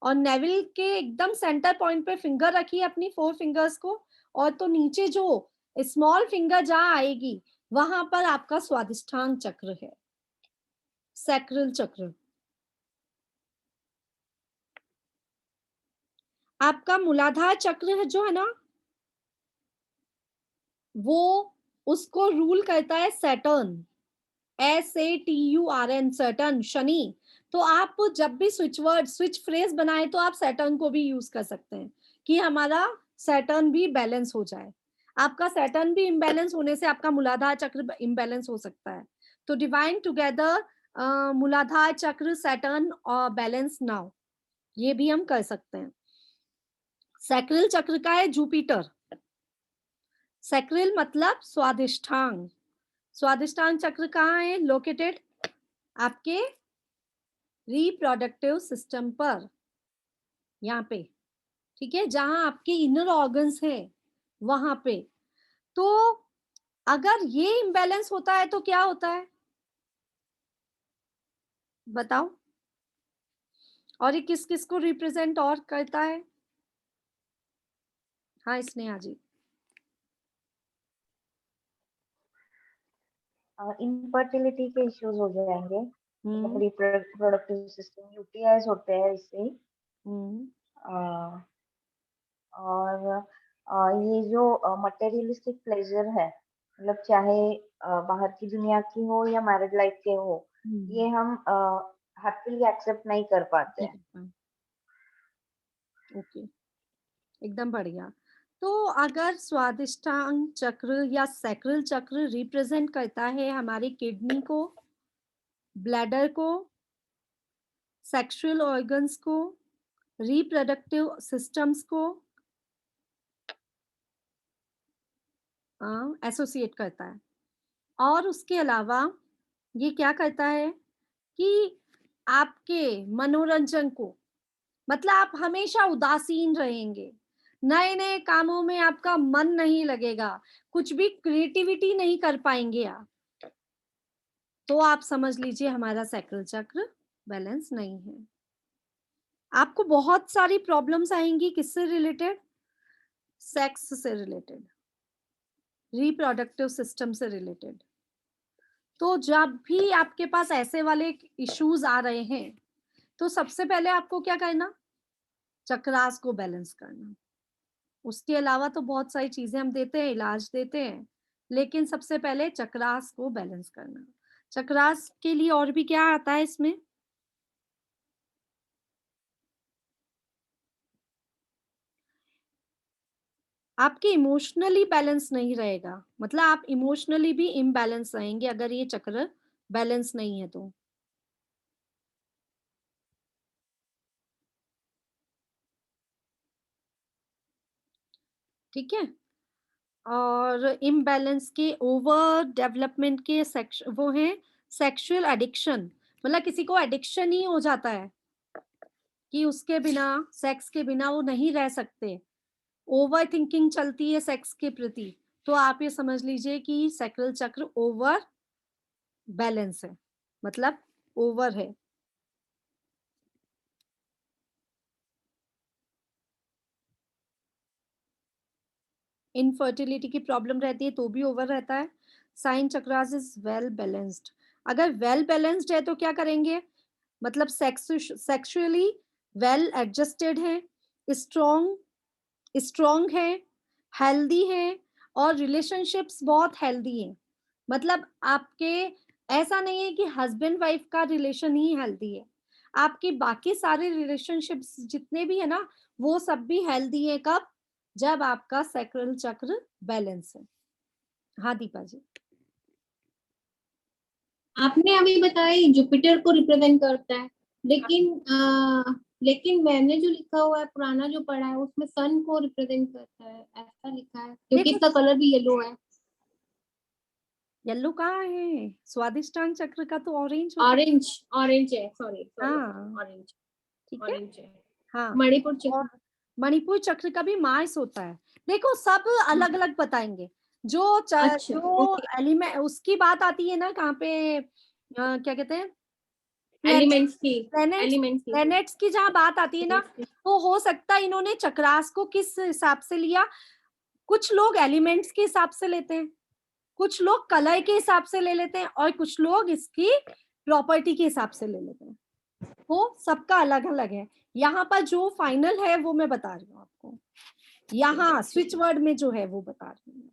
और नेविल के एकदम सेंटर पॉइंट पे फिंगर रखिए अपनी 4 फिंगर्स को, और तो नीचे जो स्मॉल फिंगर जहां आएगी वहां पर आपका स्वादिष्ठान चक्र है, सैक्रल चक्र। आपका मूलाधार चक्र जो है ना, वो उसको रूल करता है सैटर्न, SATURN, सैटर्न, शनि। तो आप जब भी स्विच वर्ड स्विच फ्रेज बनाए तो आप सैटर्न को भी यूज कर सकते हैं कि हमारा सैटर्न भी बैलेंस हो जाए। आपका सैटर्न भी इम्बैलेंस होने से आपका मूलाधार चक्र इम्बैलेंस हो सकता है। तो डिवाइन टुगेदर मूलाधार चक्र सैटर्न और बैलेंस नाउ, ये भी हम कर सकते हैं। सैक्रल चक्र का है जुपिटर। सैक्रल मतलब स्वादिष्ठांग। स्वादिष्ठान चक्र कहाँ है लोकेटेड? आपके रिप्रोडक्टिव सिस्टम पर, यहाँ पे। ठीक है, जहां आपके इनर ऑर्गन्स हैं वहां पे। तो अगर ये इम्बैलेंस होता है तो क्या होता है बताओ? और ये किस किस को रिप्रेजेंट और करता है? हाँ स्नेहा जी। इनफर्टिलिटी के इश्यूज हो जाएंगे, मतलब हम्म रिप्रोडक्टिव सिस्टम, यूटीआईज होते हैं इससे। हम्म अ, और ये जो मटेरियलिस्टिक प्लेजर है, मतलब चाहे बाहर की दुनिया की हो या मैरिड लाइफ के हो, ये हम हैप्पीली एक्सेप्ट नहीं कर पाते हैं। ओके, एकदम बढ़िया। तो अगर स्वादिष्टांग चक्र या सैक्रल चक्र रिप्रेजेंट करता है हमारी किडनी को, ब्लैडर को, सेक्सुअल ऑर्गन्स को, रिप्रोडक्टिव सिस्टम्स को एसोसिएट करता है। और उसके अलावा ये क्या करता है कि आपके मनोरंजन को, मतलब आप हमेशा उदासीन रहेंगे, नए नए कामों में आपका मन नहीं लगेगा, कुछ भी क्रिएटिविटी नहीं कर पाएंगे आप, तो आप समझ लीजिए हमारा सैक्रल चक्र बैलेंस नहीं है। आपको बहुत सारी प्रॉब्लम्स आएंगी, किससे रिलेटेड? सेक्स से रिलेटेड, रिप्रोडक्टिव सिस्टम से रिलेटेड। तो जब भी आपके पास ऐसे वाले इश्यूज आ रहे हैं, तो सबसे पहले आपको क्या करना? चक्रास को बैलेंस करना। उसके अलावा तो बहुत सारी चीजें हम देते हैं, इलाज देते हैं, लेकिन सबसे पहले चक्रास को बैलेंस करना। चक्रास के लिए और भी क्या आता है इसमें? आपके इमोशनली बैलेंस नहीं रहेगा, मतलब आप इमोशनली भी इम्बैलेंस रहेंगे अगर ये चक्र बैलेंस नहीं है तो। ठीक है। और इम्बैलेंस के, ओवर डेवलपमेंट के वो है सेक्सुअल एडिक्शन, मतलब किसी को एडिक्शन ही हो जाता है कि उसके बिना, सेक्स के बिना वो नहीं रह सकते, ओवर थिंकिंग चलती है सेक्स के प्रति, तो आप ये समझ लीजिए कि सैक्रल चक्र ओवर बैलेंस है, मतलब ओवर है। इनफर्टिलिटी की प्रॉब्लम रहती है तो भी ओवर रहता है। साइन चक्रास इज वेल बैलेंस्ड। अगर वेल बैलेंस्ड है तो क्या करेंगे? मतलब सेक्सुअली वेल एडजस्टेड है, स्ट्रॉन्ग है, हेल्दी है, और रिलेशनशिप्स बहुत हेल्दी है। मतलब आपके ऐसा नहीं है कि हस्बैंड वाइफ का रिलेशन ही हेल्दी है, आपके बाकी सारे रिलेशनशिप्स जितने भी है ना, वो सब भी हेल्दी है। कब? जब आपका सैक्रल चक्र बैलेंस है। हाँ दीपा जी। आपने अभी बताया जुपिटर को रिप्रेजेंट करता है, लेकिन मैंने जो लिखा हुआ है, पुराना जो पढ़ा है, उसमें सन को रिप्रेजेंट करता है, ऐसा लिखा है, क्योंकि देखो, इसका कलर भी येलो है। येलो कहाँ है? स्वादिष्टांग चक्र का तो ऑरेंज होता है। ऑरेंज, ऑरेंज है, सॉरी सॉरी, हाँ ऑरेंज, ठीक है। ऑरेंज है। हाँ, मणिपुर और चक्र। मणिपुर चक्र का भी मार्स होता है। देखो सब अलग अलग बताएंगे। अच्छा, जो ओके। एलिमेंट उसकी बात आती है ना, कहाँ पे क्या कहते हैं, एलिमेंट्स की, प्लैनेट्स, एलिमेंट्स की, प्लैनेट्स की जहाँ बात आती है ना, तो हो सकता है इन्होंने चक्रास को किस हिसाब से लिया। कुछ लोग एलिमेंट्स के हिसाब से लेते हैं, कुछ लोग कलर के हिसाब से ले लेते हैं, और कुछ लोग इसकी प्रॉपर्टी के हिसाब से ले लेते हैं। वो सबका अलग अलग है। यहाँ पर जो फाइनल है वो मैं बता रही हूँ आपको, यहाँ स्विच वर्ड में जो है वो बता रही हूँ।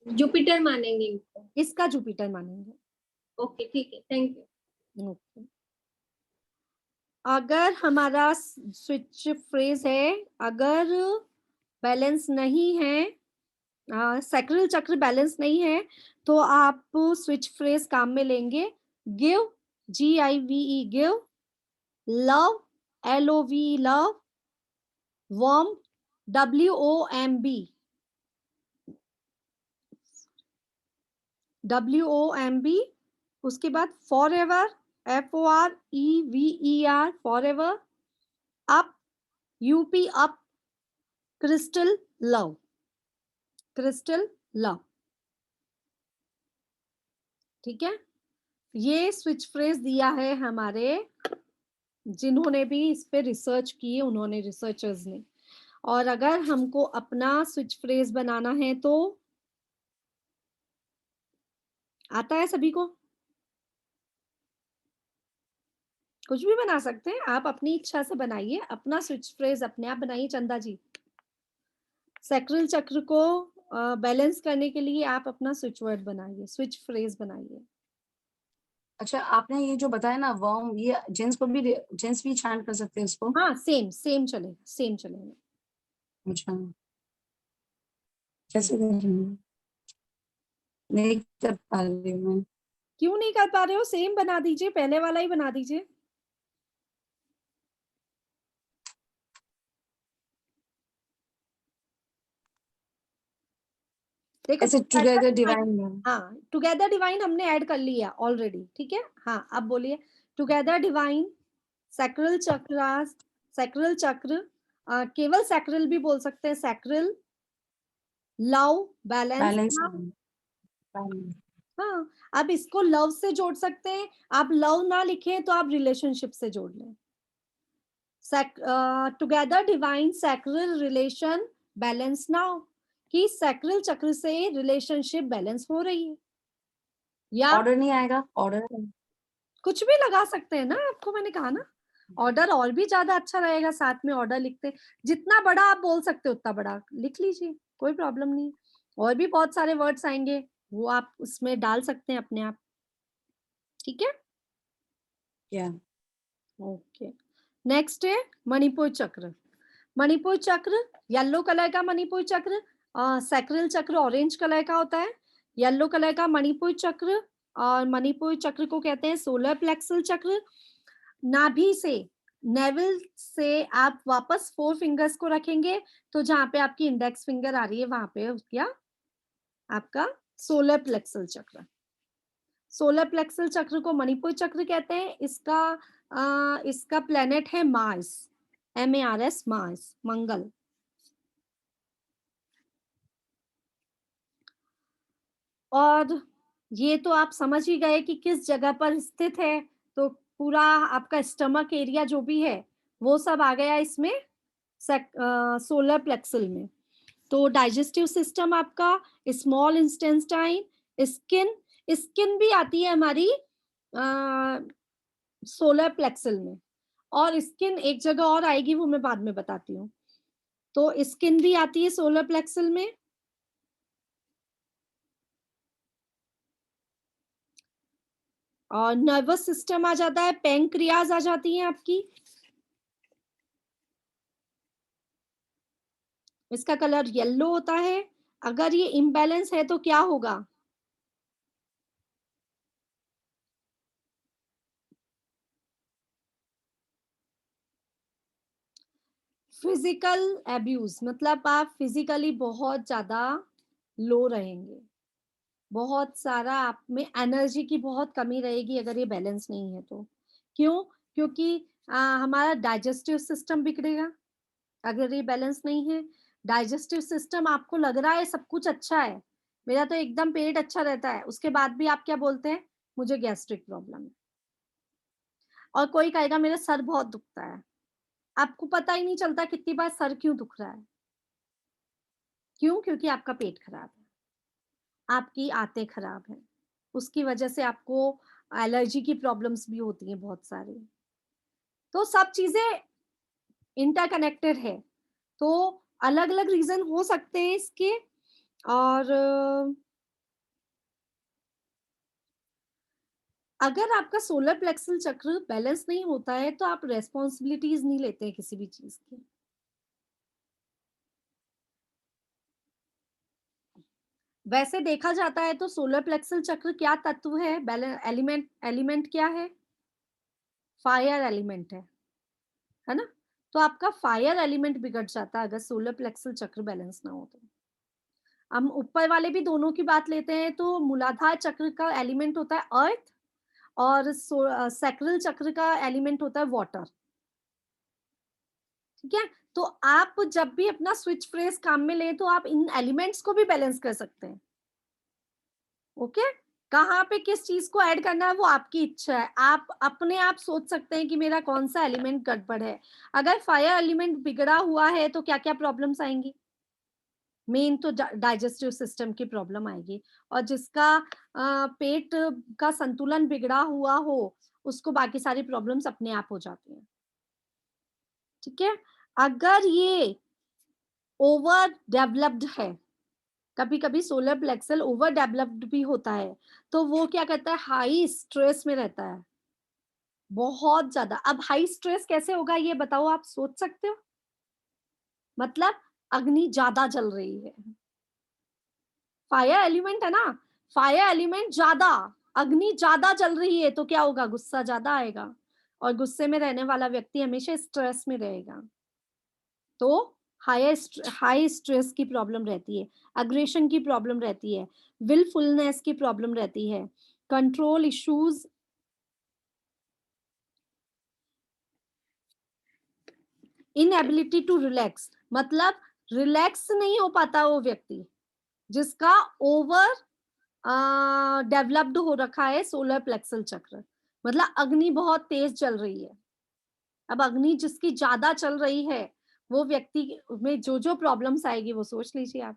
जुपिटर मानेंगे इनको। इसका जुपिटर मानेंगे। ओके ठीक है, थैंक यू। ओके। अगर हमारा स्विच फ्रेज है, अगर बैलेंस नहीं है, सैक्रल चक्र बैलेंस नहीं है, तो आप स्विच फ्रेज काम में लेंगे। Give, GIVE give, love, LOVE love, worm, WOMB WOMB, उसके बाद for ever, FOREVER for ever, up, UP up, crystal love, crystal love. ठीक है। ये स्विच फ्रेज दिया है हमारे, जिन्होंने भी इस पे रिसर्च की है, उन्होंने, रिसर्चर्स ने। और अगर हमको अपना स्विच फ्रेज बनाना है तो आता है सभी को, कुछ भी बना सकते हैं आप, अपनी इच्छा से बनाइए अपना स्विच फ्रेज, अपने आप बनाइए। चंदा जी, सैक्रल चक्र को बैलेंस करने के लिए आप अपना स्विच वर्ड बनाइए, स्विच फ्रेज बनाइए। अच्छा, आपने ये जो बताया ना वर्म, ये जेंट्स भी चैंट कर सकते हैं इसको? हाँ सेम सेम चलेगा, सेम चलेगा। अच्छा, कैसे कर रही हूँ? नहीं कर पा रही हूँ मैं। क्यों नहीं कर पा रहे हो? सेम बना दीजिए, पहले वाला ही बना दीजिए। देखो ऐसे टुगेदर डिवाइन। हाँ, टुगेदर डिवाइन हमने ऐड कर लिया ऑलरेडी, ठीक है। हाँ अब बोलिए, टुगेदर डिवाइन, सैक्रल चक्र, सैक्रल चक्र, केवल सैक्रल भी बोल सकते हैं, sacral, love, balance balance now. हाँ, आप इसको लव से जोड़ सकते हैं, आप लव ना लिखें तो आप रिलेशनशिप से जोड़ लें। Together divine sacral relation balance now, कि सैक्रल चक्र से रिलेशनशिप बैलेंस हो रही है। या ऑर्डर नहीं आएगा, ऑर्डर कुछ भी लगा सकते हैं ना, आपको मैंने कहा ना, ऑर्डर और भी ज्यादा अच्छा रहेगा, साथ में ऑर्डर लिखते, जितना बड़ा आप बोल सकते हो उतना बड़ा लिख लीजिए, कोई प्रॉब्लम नहीं। और भी बहुत सारे वर्ड्स आएंगे, वो आप उसमें डाल सकते हैं अपने आप, ठीक है। या ओके, नेक्स्ट है मणिपुर चक्र। मणिपुर चक्र येलो कलर का मणिपुर चक्र, सैक्रल चक्र ऑरेंज कलर का होता है, येलो कलर का मणिपुर चक्र, और मणिपुर चक्र को कहते हैं सोलर प्लेक्सल चक्र। नाभि से, नेवल से आप वापस 4 फिंगर्स को रखेंगे, तो जहां पे आपकी इंडेक्स फिंगर आ रही है वहां पे क्या आपका सोलर प्लेक्सल चक्र। सोलर प्लेक्सल चक्र को मणिपुर चक्र कहते हैं। इसका प्लेनेट है मार्स, MARS, मार्स, मंगल। और ये तो आप समझ ही गए कि किस जगह पर स्थित है, तो पूरा आपका स्टमक एरिया जो भी है वो सब आ गया इसमें सोलर प्लेक्सल में। तो डाइजेस्टिव सिस्टम आपका, स्मॉल इंटेस्टाइन, स्किन, स्किन भी आती है हमारी सोलर प्लेक्सल में, और स्किन एक जगह और आएगी, वो मैं बाद में बताती हूँ। तो स्किन भी आती है सोलर प्लेक्सल में। और नर्वस सिस्टम आ जाता है, पैंक्रियाज आ जाती है आपकी, इसका कलर येलो होता है। अगर ये इम्बैलेंस है तो क्या होगा, फिजिकल एब्यूज, मतलब आप फिजिकली बहुत ज्यादा लो रहेंगे, बहुत सारा आप में एनर्जी की बहुत कमी रहेगी अगर ये बैलेंस नहीं है तो। क्यों? क्योंकि हमारा डाइजेस्टिव सिस्टम बिगड़ेगा अगर ये बैलेंस नहीं है। डाइजेस्टिव सिस्टम, आपको लग रहा है सब कुछ अच्छा है, मेरा तो एकदम पेट अच्छा रहता है, उसके बाद भी आप क्या बोलते हैं, मुझे गैस्ट्रिक प्रॉब्लम है। और कोई कहेगा मेरा सर बहुत दुखता है, आपको पता ही नहीं चलता कितनी बार सर क्यों दुख रहा है। क्यों? क्योंकि आपका पेट खराब है, आपकी आंतें खराब है, उसकी वजह से आपको एलर्जी की प्रॉब्लम्स भी होती हैं बहुत सारी। तो सब चीजें इंटरकनेक्टेड है, तो अलग अलग रीजन हो सकते हैं इसके। और अगर आपका सोलर प्लेक्सल चक्र बैलेंस नहीं होता है तो आप रेस्पॉन्सिबिलिटीज नहीं लेते हैं किसी भी चीज की। वैसे देखा जाता है तो सोलर प्लेक्सल चक्र क्या तत्व है, एलिमेंट, एलिमेंट क्या है, फायर एलिमेंट है ना। तो आपका फायर एलिमेंट बिगड़ जाता है अगर सोलर प्लेक्सल चक्र बैलेंस ना हो तो। हम ऊपर वाले भी दोनों की बात लेते हैं तो मूलाधार चक्र का एलिमेंट होता है अर्थ, और सैक्रल चक्र का एलिमेंट होता है वाटर, ठीक है। तो आप जब भी अपना स्विच फ्रेज काम में लें तो आप इन एलिमेंट्स को भी बैलेंस कर सकते हैं। ओके, कहाँ पे किस चीज को ऐड करना है वो आपकी इच्छा है, आप अपने आप सोच सकते हैं कि मेरा कौन सा एलिमेंट गड़बड़ है। अगर फायर एलिमेंट बिगड़ा हुआ है तो क्या क्या प्रॉब्लम्स आएंगी, मेन तो डाइजेस्टिव सिस्टम की प्रॉब्लम आएगी, और जिसका पेट का संतुलन बिगड़ा हुआ हो उसको बाकी सारी प्रॉब्लम्स अपने आप हो जाती हैं, ठीक है। अगर ये ओवर डेवलप्ड है, कभी कभी सोलर प्लेक्सल ओवर डेवलप्ड भी होता है, तो वो क्या करता है, हाई स्ट्रेस में रहता है बहुत ज्यादा। अब हाई स्ट्रेस कैसे होगा ये बताओ, आप सोच सकते हो, मतलब अग्नि ज्यादा जल रही है, फायर एलिमेंट है ना, फायर एलिमेंट ज्यादा, अग्नि ज्यादा जल रही है तो क्या होगा, गुस्सा ज्यादा आएगा, और गुस्से में रहने वाला व्यक्ति हमेशा स्ट्रेस में रहेगा, तो हाई स्ट्रेस की प्रॉब्लम रहती है, अग्रेशन की प्रॉब्लम रहती है, विलफुलनेस की प्रॉब्लम रहती है, control issues, inability to relax, मतलब रिलैक्स नहीं हो पाता वो व्यक्ति जिसका ओवर डेवलप्ड हो रखा है सोलर प्लेक्सल चक्र, मतलब अग्नि बहुत तेज चल रही है। अब अग्नि जिसकी ज्यादा चल रही है वो व्यक्ति में जो जो प्रॉब्लम्स आएगी वो सोच लीजिए आप।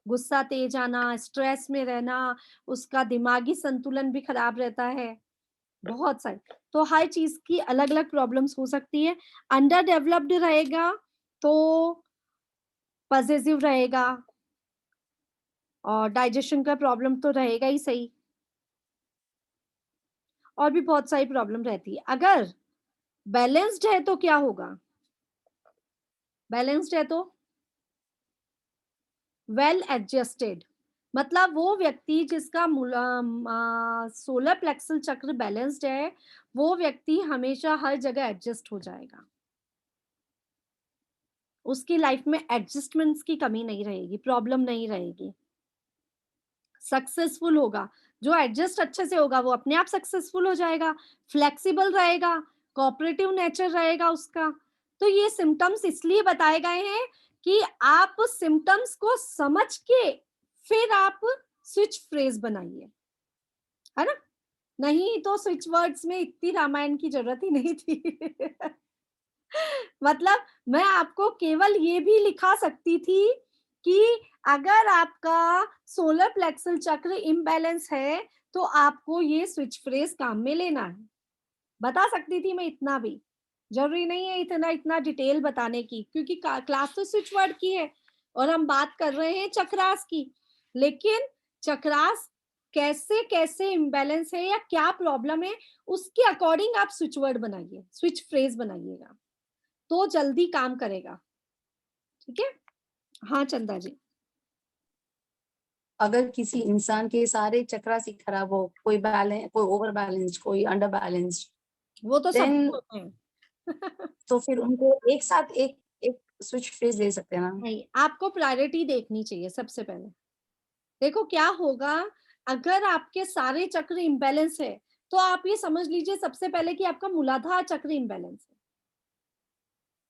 गुस्सा तेज आना, स्ट्रेस में रहना, उसका दिमागी संतुलन भी खराब रहता है, बहुत सारे। तो हर चीज की अलग अलग प्रॉब्लम्स हो सकती है। अंडर डेवलप्ड रहेगा तो पॉजिटिव रहेगा, और डाइजेशन का प्रॉब्लम तो रहेगा ही सही, और भी बहुत सारी प्रॉब्लम रहती है। अगर बैलेंस्ड है तो क्या होगा, बैलेंस्ड है तो वेल एडजस्टेड, मतलब वो व्यक्ति जिसका सोलर प्लेक्सल चक्र बैलेंस्ड है वो व्यक्ति हमेशा हर जगह एडजस्ट हो जाएगा, उसकी लाइफ में एडजस्टमेंट्स की कमी नहीं रहेगी, प्रॉब्लम नहीं रहेगी, सक्सेसफुल होगा। जो एडजस्ट अच्छे से होगा वो अपने आप सक्सेसफुल हो जाएगा, फ्लेक्सिबल रहेगा, कोऑपरेटिव नेचर रहेगा उसका। तो ये सिम्टम्स इसलिए बताए गए हैं कि आप सिम्टम्स को समझ के फिर आप स्विच फ्रेज बनाइए, है ना। नहीं तो स्विच वर्ड्स में इतनी रामायण की जरूरत ही नहीं थी। मतलब मैं आपको केवल ये भी लिखा सकती थी कि अगर आपका सोलर प्लेक्सल चक्र इम्बैलेंस है तो आपको ये स्विच फ्रेज काम में लेना है, बता सकती थी मैं इतना भी। जरूरी नहीं है इतना इतना डिटेल बताने की, क्योंकि क्लास तो स्विच वर्ड की है और हम बात कर रहे हैं चक्रास की। लेकिन चक्रास कैसे कैसे इम्बैलेंस है या क्या प्रॉब्लम है उसके अकॉर्डिंग आप स्विच वर्ड बनाइए, स्विच फ्रेज बनाइएगा तो जल्दी काम करेगा, ठीक है। हाँ चंदा जी। अगर किसी इंसान के सारे चक्रास ही खराब हो, कोई बैलेंस, कोई ओवर बैलेंस्ड, कोई अंडर बैलेंस्ड, वो तो सब Then- होते हैं। तो फिर उनको एक साथ एक एक स्विच फेज ले सकते हैं ना। नहीं, आपको प्रायोरिटी देखनी चाहिए सबसे पहले। देखो क्या होगा अगर आपके सारे चक्र इम्बैलेंस है तो आप ये समझ लीजिए सबसे पहले कि आपका मूलाधार चक्र इम्बैलेंस है।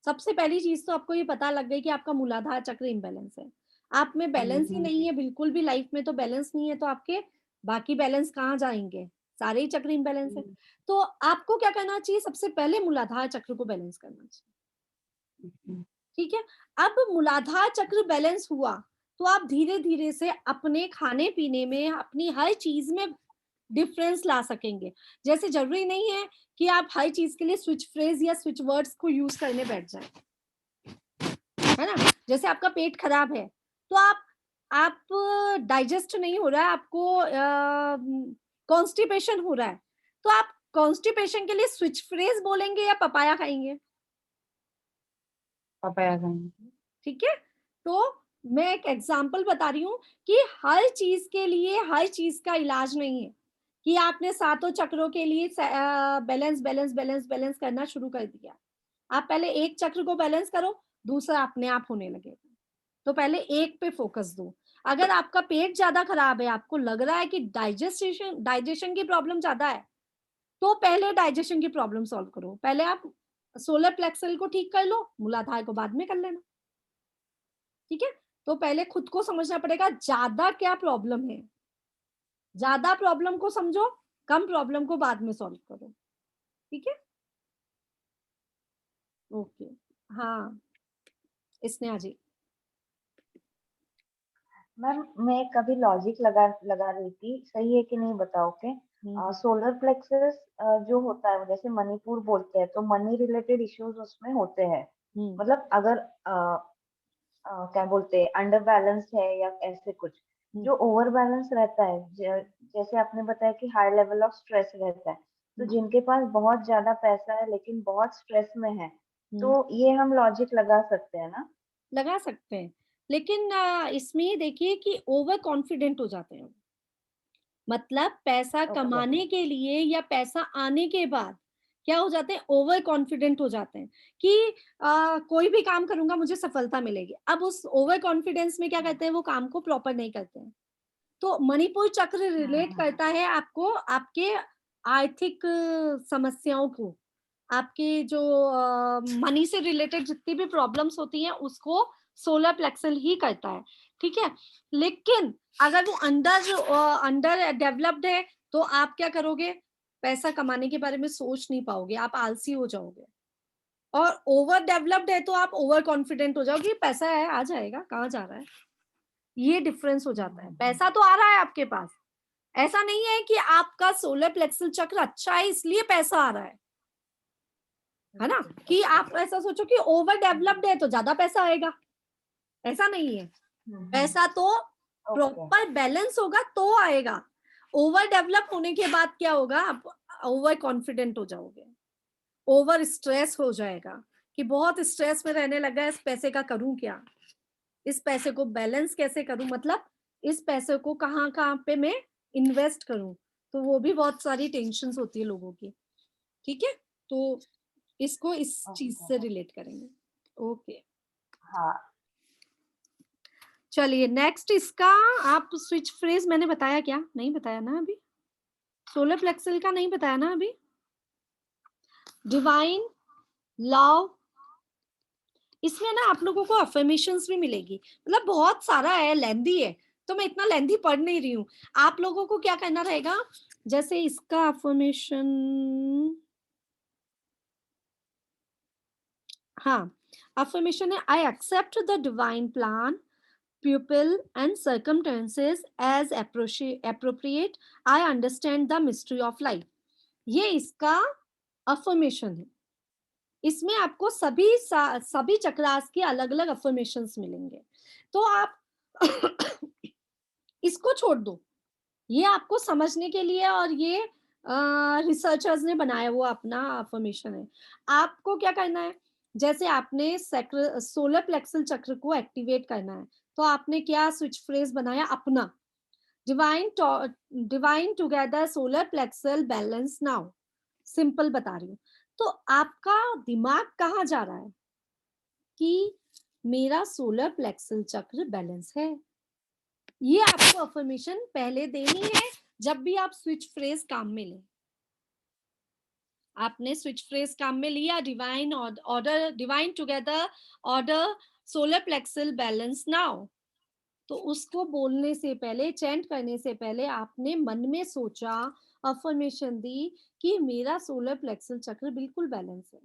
सबसे पहली चीज तो आपको ये पता लग गई कि आपका मूलाधार चक्र इम्बैलेंस है, आप में बैलेंस ही नहीं है, बिल्कुल भी लाइफ में तो बैलेंस नहीं है, तो आपके बाकी बैलेंस कहाँ जाएंगे, सारे ही चक्र इम्बैलेंस है। तो आपको क्या करना चाहिए, सबसे पहले मूलाधार चक्र को बैलेंस करना चाहिए, ठीक है। अब मूलाधार चक्र बैलेंस हुआ तो आप धीरे धीरे से अपने खाने पीने में, अपनी हर चीज में डिफरेंस ला सकेंगे। जैसे जरूरी नहीं है कि आप हर चीज के लिए स्विच फ्रेज या स्विच वर्ड्स को यूज करने बैठ जाएं, है ना। जैसे आपका पेट खराब है तो आप डाइजेस्ट नहीं हो रहा है, आपको कॉन्स्टिपेशन हो रहा है, तो आप कॉन्स्टिपेशन के लिए स्विच फ्रेज बोलेंगे या पपाया खाएंगे, पपाया खाएंगे। ठीक है। तो मैं एक एग्जांपल बता रही हूँ कि हर चीज के लिए हर चीज का इलाज नहीं है कि आपने सातों चक्रों के लिए बैलेंस बैलेंस बैलेंस बैलेंस करना शुरू कर दिया। आप पहले एक चक्र को बैलेंस करो, दूसरा अपने आप होने लगेगा। तो पहले एक पे फोकस दो। अगर आपका पेट ज्यादा खराब है, आपको लग रहा है कि डाइजेशन की प्रॉब्लम ज्यादा है, तो पहले डाइजेशन की प्रॉब्लम सॉल्व करो। पहले आप सोलर प्लेक्सल को ठीक कर लो, मूलाधार को बाद में कर लेना, ठीक है। तो पहले खुद को समझना पड़ेगा ज्यादा क्या प्रॉब्लम है, ज्यादा प्रॉब्लम को समझो, कम प्रॉब्लम को बाद में सॉल्व करो, ठीक है। ओके, हाँ स्नेहा जी। मैम मैं कभी लॉजिक लगा लगा रही थी, सही है कि नहीं बताओ के। सोलर प्लेक्सस जो होता है, जैसे मणिपुर बोलते हैं, तो मनी रिलेटेड इश्यूज उसमें होते हैं। मतलब अगर क्या बोलते हैं, अंडर बैलेंस है या ऐसे कुछ। जो ओवर बैलेंस रहता है, जैसे आपने बताया कि हाई लेवल ऑफ स्ट्रेस रहता है, तो जिनके पास बहुत ज्यादा पैसा है लेकिन बहुत स्ट्रेस में है, तो ये हम लॉजिक लगा सकते हैं ना। लगा सकते हैं, लेकिन इसमें देखिए कि ओवर कॉन्फिडेंट हो जाते हैं, मतलब पैसा कमाने के लिए या पैसा आने के बाद क्या हो जाते हैं, ओवर कॉन्फिडेंट हो जाते हैं कि कोई भी काम करूंगा मुझे सफलता मिलेगी। अब उस ओवर कॉन्फिडेंस में क्या करते हैं, वो काम को प्रॉपर नहीं करते हैं। तो मणिपुर चक्र रिलेट करता है आपको आपके आर्थिक समस्याओं को, आपके जो मनी से रिलेटेड जितनी भी प्रॉब्लम्स होती हैं उसको सोलर प्लेक्सल ही करता है, ठीक है। लेकिन अगर वो अंडर डेवलप्ड है तो आप क्या करोगे, पैसा कमाने के बारे में सोच नहीं पाओगे, आप आलसी हो जाओगे। और ओवर डेवलप्ड है तो आप ओवर कॉन्फिडेंट हो जाओगे, पैसा है आ जाएगा, कहाँ जा रहा है। ये डिफरेंस हो जाता है। पैसा तो आ रहा है आपके पास, ऐसा नहीं है कि आपका सोलर प्लेक्सल चक्र अच्छा है इसलिए पैसा आ रहा है ना, कि आप ऐसा सोचो कि ओवर डेवलप्ड है तो ज्यादा पैसा आएगा, ऐसा नहीं है। पैसा तो प्रॉपर बैलेंस होगा तो आएगा। ओवर डेवलप होने के बाद क्या होगा, आप ओवर कॉन्फिडेंट हो जाओगे, ओवर स्ट्रेस हो जाएगा कि बहुत स्ट्रेस में रहने लगा, इस पैसे का करूं क्या, इस पैसे को बैलेंस कैसे करूं, मतलब इस पैसे को कहाँ कहाँ पे मैं इन्वेस्ट करूं, तो वो भी बहुत सारी टेंशन्स होती है लोगों की, ठीक है। तो इसको इस चीज से रिलेट करेंगे, ओके। हाँ चलिए नेक्स्ट इसका आप स्विच फ्रेज मैंने बताया क्या, नहीं बताया ना अभी, सोलर प्लेक्सल का नहीं बताया ना अभी। डिवाइन लव, इसमें ना आप लोगों को अफर्मेशंस भी मिलेगी, मतलब बहुत सारा है, लेंदी है, तो मैं इतना लेंदी पढ़ नहीं रही हूँ। आप लोगों को क्या करना रहेगा, जैसे इसका अफर्मेशन, हाँ अफर्मेशन है, I accept the divine plan pupil and circumstances as appropriate, I understand the mystery of life। ये इसका अफर्मेशन है। इसमें आपको सभी चक्रास के अलग अलग अफर्मेशंस मिलेंगे, तो आप इसको छोड़ दो, ये आपको समझने के लिए, और ये रिसर्चर्स ने बनाया हुआ अपना अफर्मेशन है। आपको क्या करना है, जैसे आपने सोलर प्लेक्सल चक्र को एक्टिवेट करना है, तो आपने क्या स्विच फ्रेज बनाया अपना, divine together solar plexus balance now, simple बता रही हूँ। तो आपका दिमाग कहाँ जा रहा है कि मेरा सोलर प्लेक्सल चक्र बैलेंस है, ये आपको अफर्मेशन पहले देनी है जब भी आप स्विच फ्रेज काम में लें। आपने स्विच फ्रेज काम में लिया, divine order, divine together order solar plexus balance now, तो उसको बोलने से पहले, चैंट करने से पहले आपने मन में सोचा, अफर्मेशन दी कि मेरा सोलर प्लेक्सल चक्र बिल्कुल बैलेंस है,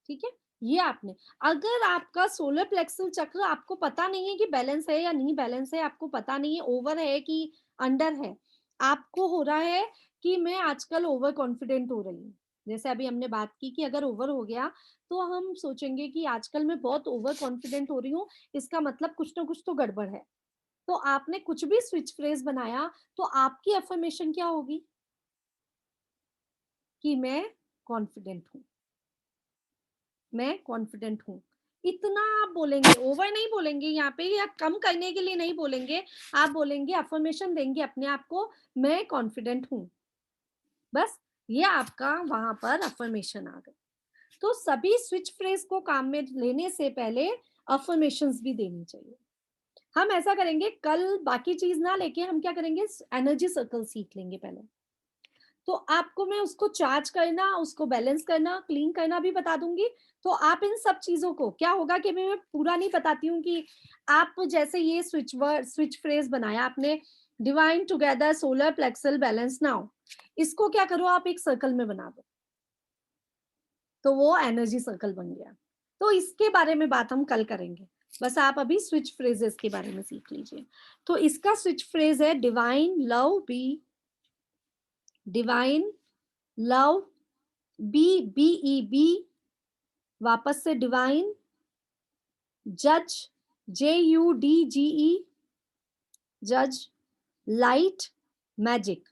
ठीक है। ये आपने, अगर आपका सोलर प्लेक्सल चक्र आपको पता नहीं है कि बैलेंस है या नहीं बैलेंस है, आपको पता नहीं है ओवर है कि अंडर है, आपको हो रहा है कि मैं आजकल ओवर कॉन्फिडेंट हो रही हूँ, जैसे अभी हमने बात की कि अगर ओवर हो गया तो हम सोचेंगे कि आजकल मैं बहुत ओवर कॉन्फिडेंट हो रही हूँ, इसका मतलब कुछ ना कुछ तो गड़बड़ है। तो आपने कुछ भी स्विच फ्रेज बनाया तो आपकी अफर्मेशन क्या होगी कि मैं कॉन्फिडेंट हूँ, मैं कॉन्फिडेंट हूँ, इतना आप बोलेंगे, ओवर नहीं बोलेंगे यहाँ पे, या कम करने के लिए नहीं बोलेंगे, आप बोलेंगे, अफर्मेशन देंगे अपने आप को, मैं कॉन्फिडेंट हूँ, बस ये आपका वहां पर अफर्मेशन आ गई। तो सभी स्विच फ्रेज को काम में लेने से पहले अफर्मेशंस भी देनी चाहिए। हम ऐसा करेंगे, कल बाकी चीज ना लेके हम क्या करेंगे, एनर्जी सर्कल सीख लेंगे पहले, तो आपको मैं उसको चार्ज करना, उसको बैलेंस करना, क्लीन करना भी बता दूंगी। तो आप इन सब चीजों को, क्या होगा कि मैं पूरा नहीं बताती हूँ, कि आप जैसे ये स्विच फ्रेज बनाया आपने, divine together solar plexus balance now, इसको क्या करो आप एक सर्कल में बना दो, तो वो एनर्जी सर्कल बन गया। तो इसके बारे में बात हम कल करेंगे, बस आप अभी स्विच फ्रेजेस के बारे में सीख लीजिए। तो इसका स्विच फ्रेज है divine love be, divine love BEB, वापस से डिवाइन, जज JUDGE, जज, लाइट मैजिक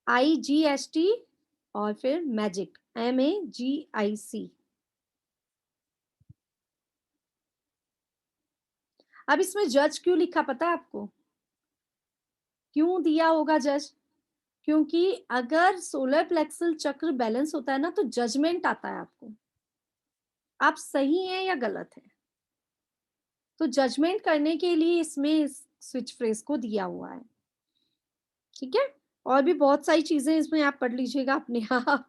LIGHT, और फिर मैजिक MAGIC। अब इसमें जज क्यों लिखा पता है आपको, क्यों दिया होगा जज, क्योंकि अगर सोलर प्लेक्सल चक्र बैलेंस होता है ना तो जजमेंट आता है आपको, आप सही हैं या गलत है, तो जजमेंट करने के लिए इसमें स्विच फ्रेज को दिया हुआ है, ठीक है। और भी बहुत सारी चीजें इसमें आप पढ़ लीजिएगा अपने आप।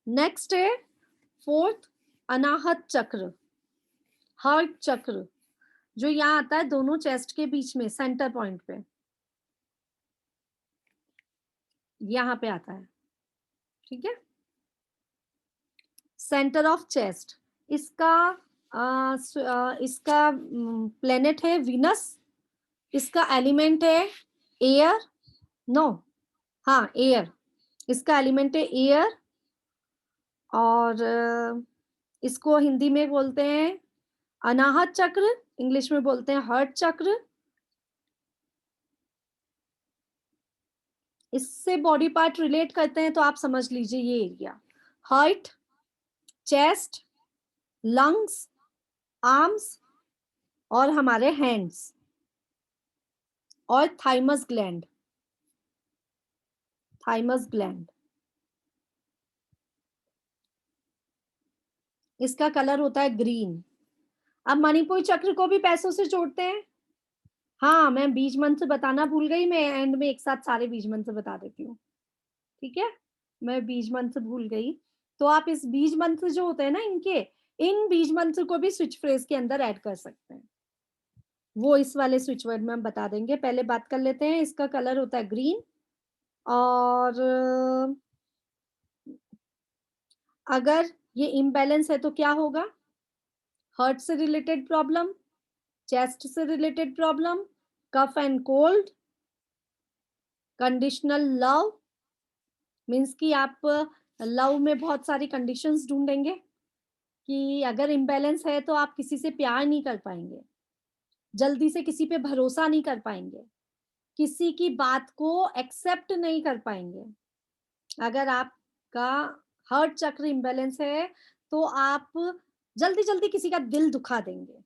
नेक्स्ट है फोर्थ, अनाहत चक्र, हार्ट चक्र, जो यहाँ आता है दोनों चेस्ट के बीच में सेंटर पॉइंट पे, यहाँ पे आता है, ठीक है, सेंटर ऑफ चेस्ट। इसका इसका प्लेनेट है वीनस, इसका एलिमेंट है एयर, नो हाँ एयर, इसका एलिमेंट है एयर, और इसको हिंदी में बोलते हैं अनाहत चक्र, इंग्लिश में बोलते हैं हार्ट चक्र। इससे बॉडी पार्ट रिलेट करते हैं तो आप समझ लीजिए ये area, heart, chest, lungs, arms और हमारे हैंड्स और थाइमस ग्लैंड, थाइमस ग्लैंड। इसका कलर होता है ग्रीन। अब मणिपुर चक्र को भी पैसों से जोड़ते हैं। हाँ मैं बीज मंत्र बताना भूल गई, मैं एंड में एक साथ सारे बीज मंत्र बता देती हूँ, ठीक है, मैं बीज मंत्र भूल गई। तो आप इस बीज मंत्र जो होते हैं ना इनके, इन बीज मंत्र को भी स्विच फ्रेज के अंदर ऐड कर सकते हैं, वो इस वाले स्विच वर्ड में हम बता देंगे। पहले बात कर लेते हैं, इसका कलर होता है ग्रीन। और अगर ये इम्बैलेंस है तो क्या होगा, हार्ट से रिलेटेड प्रॉब्लम, चेस्ट से related problem, cough and cold, conditional love, means कि आप लव में बहुत सारी कंडीशंस ढूंढेंगे कि अगर इम्बैलेंस है तो आप किसी से प्यार नहीं कर पाएंगे, जल्दी से किसी पे भरोसा नहीं कर पाएंगे, किसी की बात को एक्सेप्ट नहीं कर पाएंगे। अगर आपका हार्ट चक्र इम्बैलेंस है तो आप जल्दी जल्दी किसी का दिल दुखा देंगे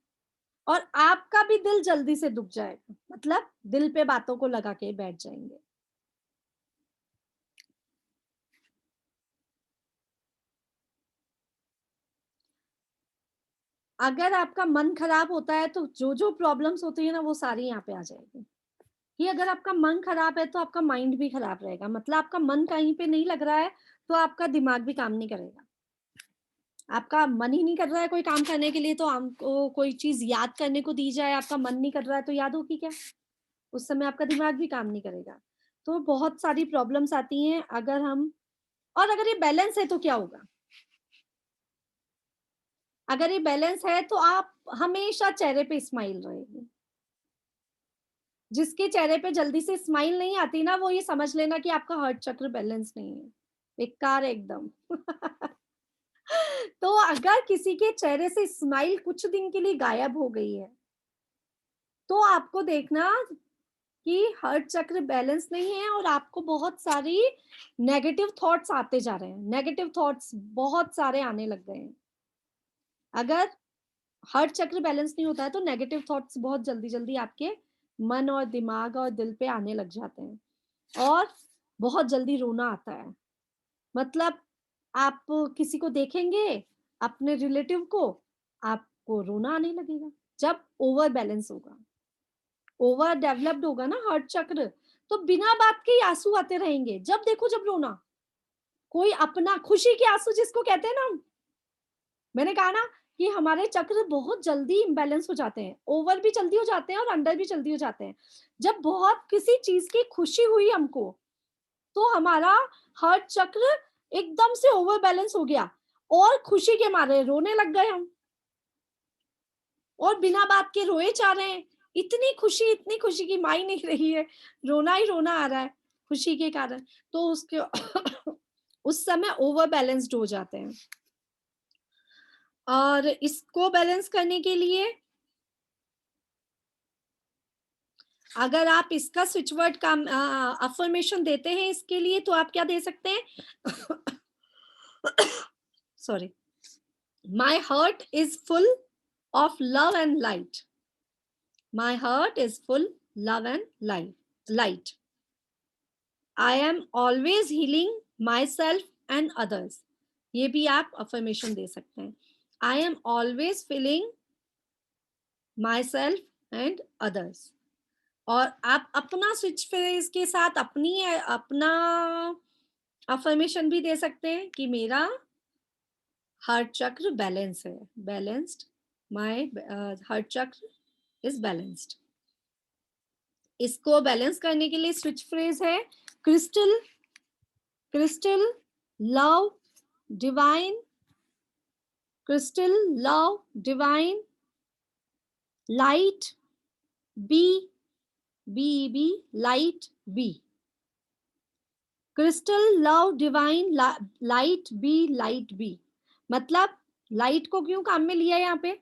और आपका भी दिल जल्दी से दुख जाएगा, मतलब दिल पे बातों को लगा के बैठ जाएंगे। अगर आपका मन खराब होता है तो जो जो प्रॉब्लम्स होती है ना वो सारी यहाँ पे आ जाएगी। कि अगर आपका मन खराब है तो आपका माइंड भी खराब रहेगा, मतलब आपका मन कहीं पे नहीं लग रहा है तो आपका दिमाग भी काम नहीं करेगा। आपका मन ही नहीं कर रहा है कोई काम करने के लिए, तो आपको कोई चीज याद करने को दी जाए, आपका मन नहीं कर रहा है तो याद होगी क्या, उस समय आपका दिमाग भी काम नहीं करेगा। तो बहुत सारी प्रॉब्लम्स आती हैं अगर हम, और अगर ये बैलेंस है तो क्या होगा, अगर ये बैलेंस है तो आप हमेशा चेहरे पे स्माइल रहेगी। जिसके चेहरे पे जल्दी से स्माइल नहीं आती ना, वो ये समझ लेना कि आपका हार्ट चक्र बैलेंस नहीं है, बेकार है एकदम। तो अगर किसी के चेहरे से स्माइल कुछ दिन के लिए गायब हो गई है तो आपको देखना कि हार्ट चक्र बैलेंस नहीं है और आपको बहुत सारी नेगेटिव थॉट्स आते जा रहे हैं, नेगेटिव थॉट्स बहुत सारे आने लग गए हैं। अगर हार्ट चक्र बैलेंस नहीं होता है तो नेगेटिव थॉट्स बहुत जल्दी जल्दी आपके मन और दिमाग और दिल पे आने लग जाते हैं और बहुत जल्दी रोना आता है। मतलब आप किसी को देखेंगे अपने रिलेटिव को, आपको रोना आने लगेगा जब ओवर बैलेंस होगा, ओवर डेवलप्ड होगा ना हार्ट चक्र, तो बिना बात के ही आंसू आते रहेंगे, जब देखो जब रोना, कोई अपना खुशी के आंसू जिसको कहते हैं ना। मैंने कहा ना कि हमारे चक्र बहुत जल्दी इम्बैलेंस हो जाते हैं, ओवर भी जल्दी हो जाते हैं और अंडर भी जल्दी हो जाते हैं। जब बहुत किसी चीज की खुशी हुई हमको तो हमारा हार्ट चक्र एकदम से ओवर बैलेंस हो गया और खुशी के मारे रोने लग गए हम, और बिना बात के रोए जा रहे हैं। इतनी खुशी की माई नहीं रही है, रोना ही रोना आ रहा है खुशी के कारण, तो उसके उस समय ओवर बैलेंस्ड हो जाते हैं। और इसको बैलेंस करने के लिए अगर आप इसका स्विच वर्ड का अफर्मेशन देते हैं इसके लिए, तो आप क्या दे सकते हैं, sorry, my heart is full of love and light. My heart is full love and light. I am always healing myself and others. ये भी आप affirmation दे सकते हैं। I am always feeling my self and others. और आप अपना switch phrase के साथ अपना अफर्मेशन भी दे सकते हैं कि मेरा हार्ट चक्र बैलेंस है, balanced, my heart chakra is balanced. इसको बैलेंस करने के लिए स्विच फ्रेज है crystal, crystal love divine, crystal love divine light be, be light be, crystal love divine light be, light be. मतलब लाइट को क्यों काम में लिया है यहाँ पे?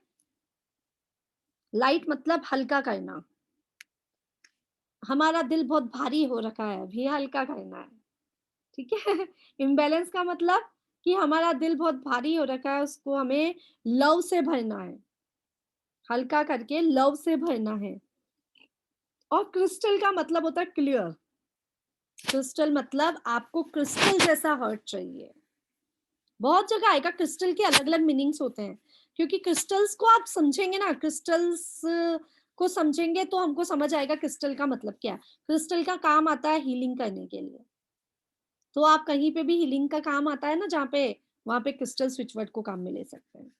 लाइट मतलब हल्का करना। हमारा दिल बहुत भारी हो रखा है, अभी हल्का करना है, ठीक है। इम्बैलेंस का मतलब कि हमारा दिल बहुत भारी हो रखा है, उसको हमें लव से भरना है, हल्का करके लव से भरना है। और क्रिस्टल का मतलब होता है क्लियर। क्रिस्टल मतलब आपको क्रिस्टल जैसा हार्ट चाहिए। बहुत जगह आएगा, क्रिस्टल के अलग अलग मीनिंग्स होते हैं, क्योंकि क्रिस्टल्स को आप समझेंगे ना, क्रिस्टल्स को समझेंगे तो हमको समझ आएगा क्रिस्टल का मतलब क्या है। क्रिस्टल का काम आता है हीलिंग करने के लिए, तो आप कहीं पे भी हीलिंग का काम आता है ना जहाँ पे, वहां पे क्रिस्टल स्विचवर्ड को काम में ले सकते हैं,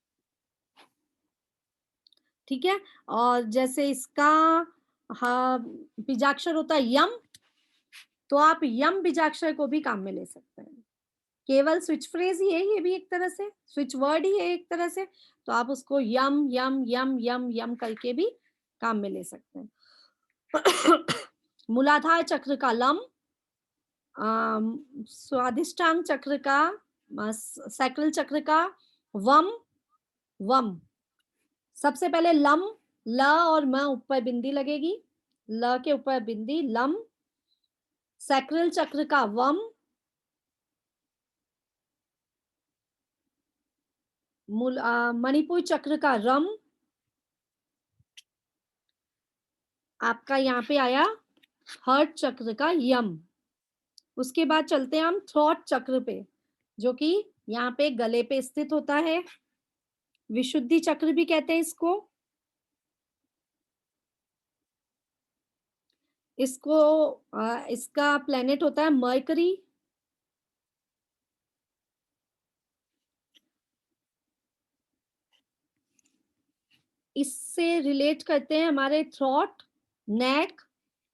ठीक है। और जैसे इसका हाँ बीजाक्षर होता है यम, तो आप यम बीजाक्षर को भी काम में ले सकते हैं। केवल स्विच फ्रेज ही है ये भी एक तरह से, स्विच वर्ड ही है एक तरह से, तो आप उसको यम यम यम यम यम करके भी काम में ले सकते हैं। मूलाधार चक्र का लम, स्वादिष्टांग चक्र का, सैक्रल चक्र का वम, वम। सबसे पहले लम, ल और म ऊपर बिंदी लगेगी, ल के ऊपर बिंदी लम। सैक्रल चक्र का वम, मणिपुर चक्र का रम। आपका यहाँ पे आया हार्ट चक्र का यम। उसके बाद चलते हैं हम थ्रॉट चक्र पे, जो कि यहाँ पे गले पे स्थित होता है, विशुद्धि चक्र भी कहते हैं इसको। इसको इसका प्लेनेट होता है मरकरी। इससे रिलेट करते हैं हमारे थ्रॉट, नेक,